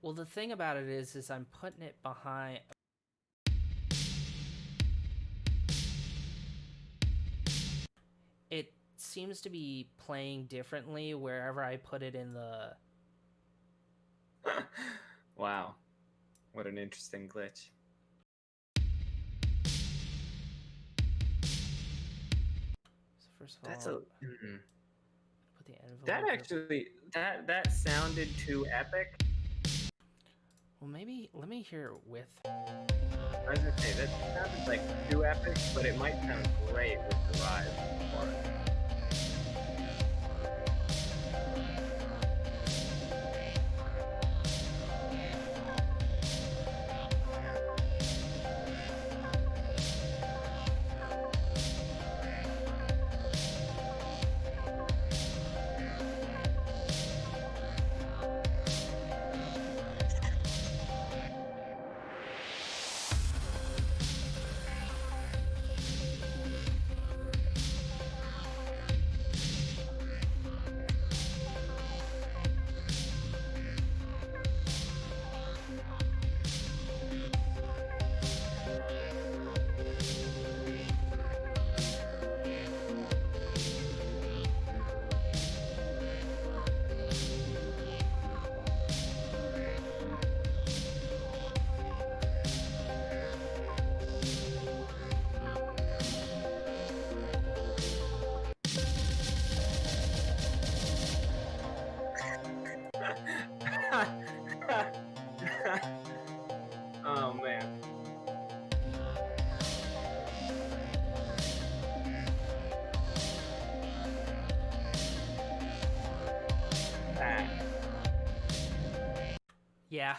well, the thing about it is I'm putting it behind. It seems to be playing differently wherever I put it in the. Wow, what an interesting glitch. So first of That's all, a. put The envelope. That actually that sounded too epic. Well, maybe let me hear it with. I was gonna say that sounded like too epic, but it might sound great with the rise for it. Oh man. That. Yeah.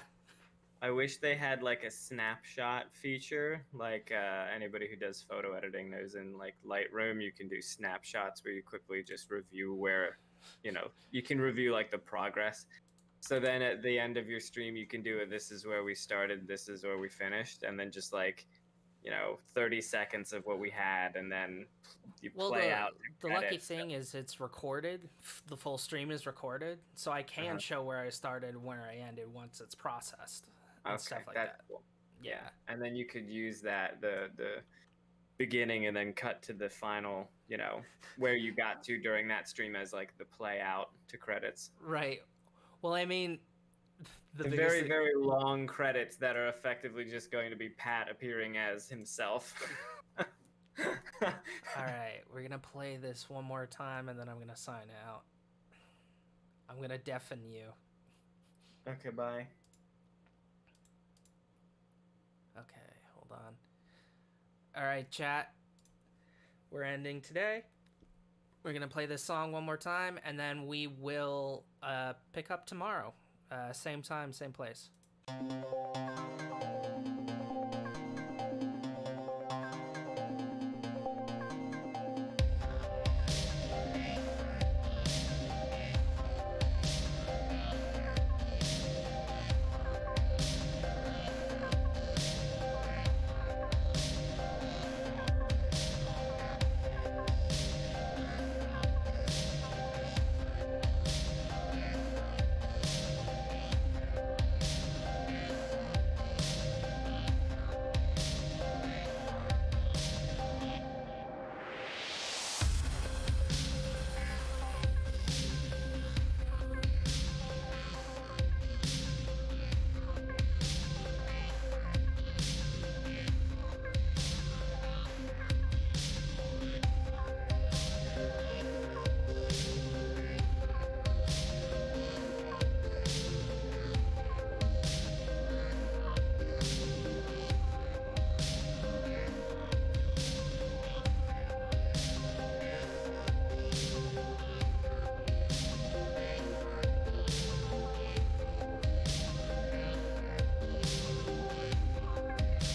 I wish they had like a snapshot feature. Like anybody who does photo editing knows, in like Lightroom, you can do snapshots where you quickly just review where, you can review like the progress. So then at the end of your stream, you can do it. This is where we started. This is where we finished, and then just like, 30 seconds of what we had, and then you Well, play out the lucky credits. thing is it's recorded. The full stream is recorded, so I can show where I started, where I ended once it's processed, and stuff like that's that. cool. Yeah. And then you could use that the beginning and then cut to the final, where you got to during that stream as like the play out to credits. Right. Well, I mean, the biggest Very, thing- very long credits that are effectively just going to be Pat appearing as himself. All right, we're gonna play this one more time, and then I'm gonna sign out. I'm gonna deafen you. Okay, bye. Okay, hold on. All right, chat. We're ending today. We're gonna play this song one more time, and then we will pick up tomorrow. Same time, same place.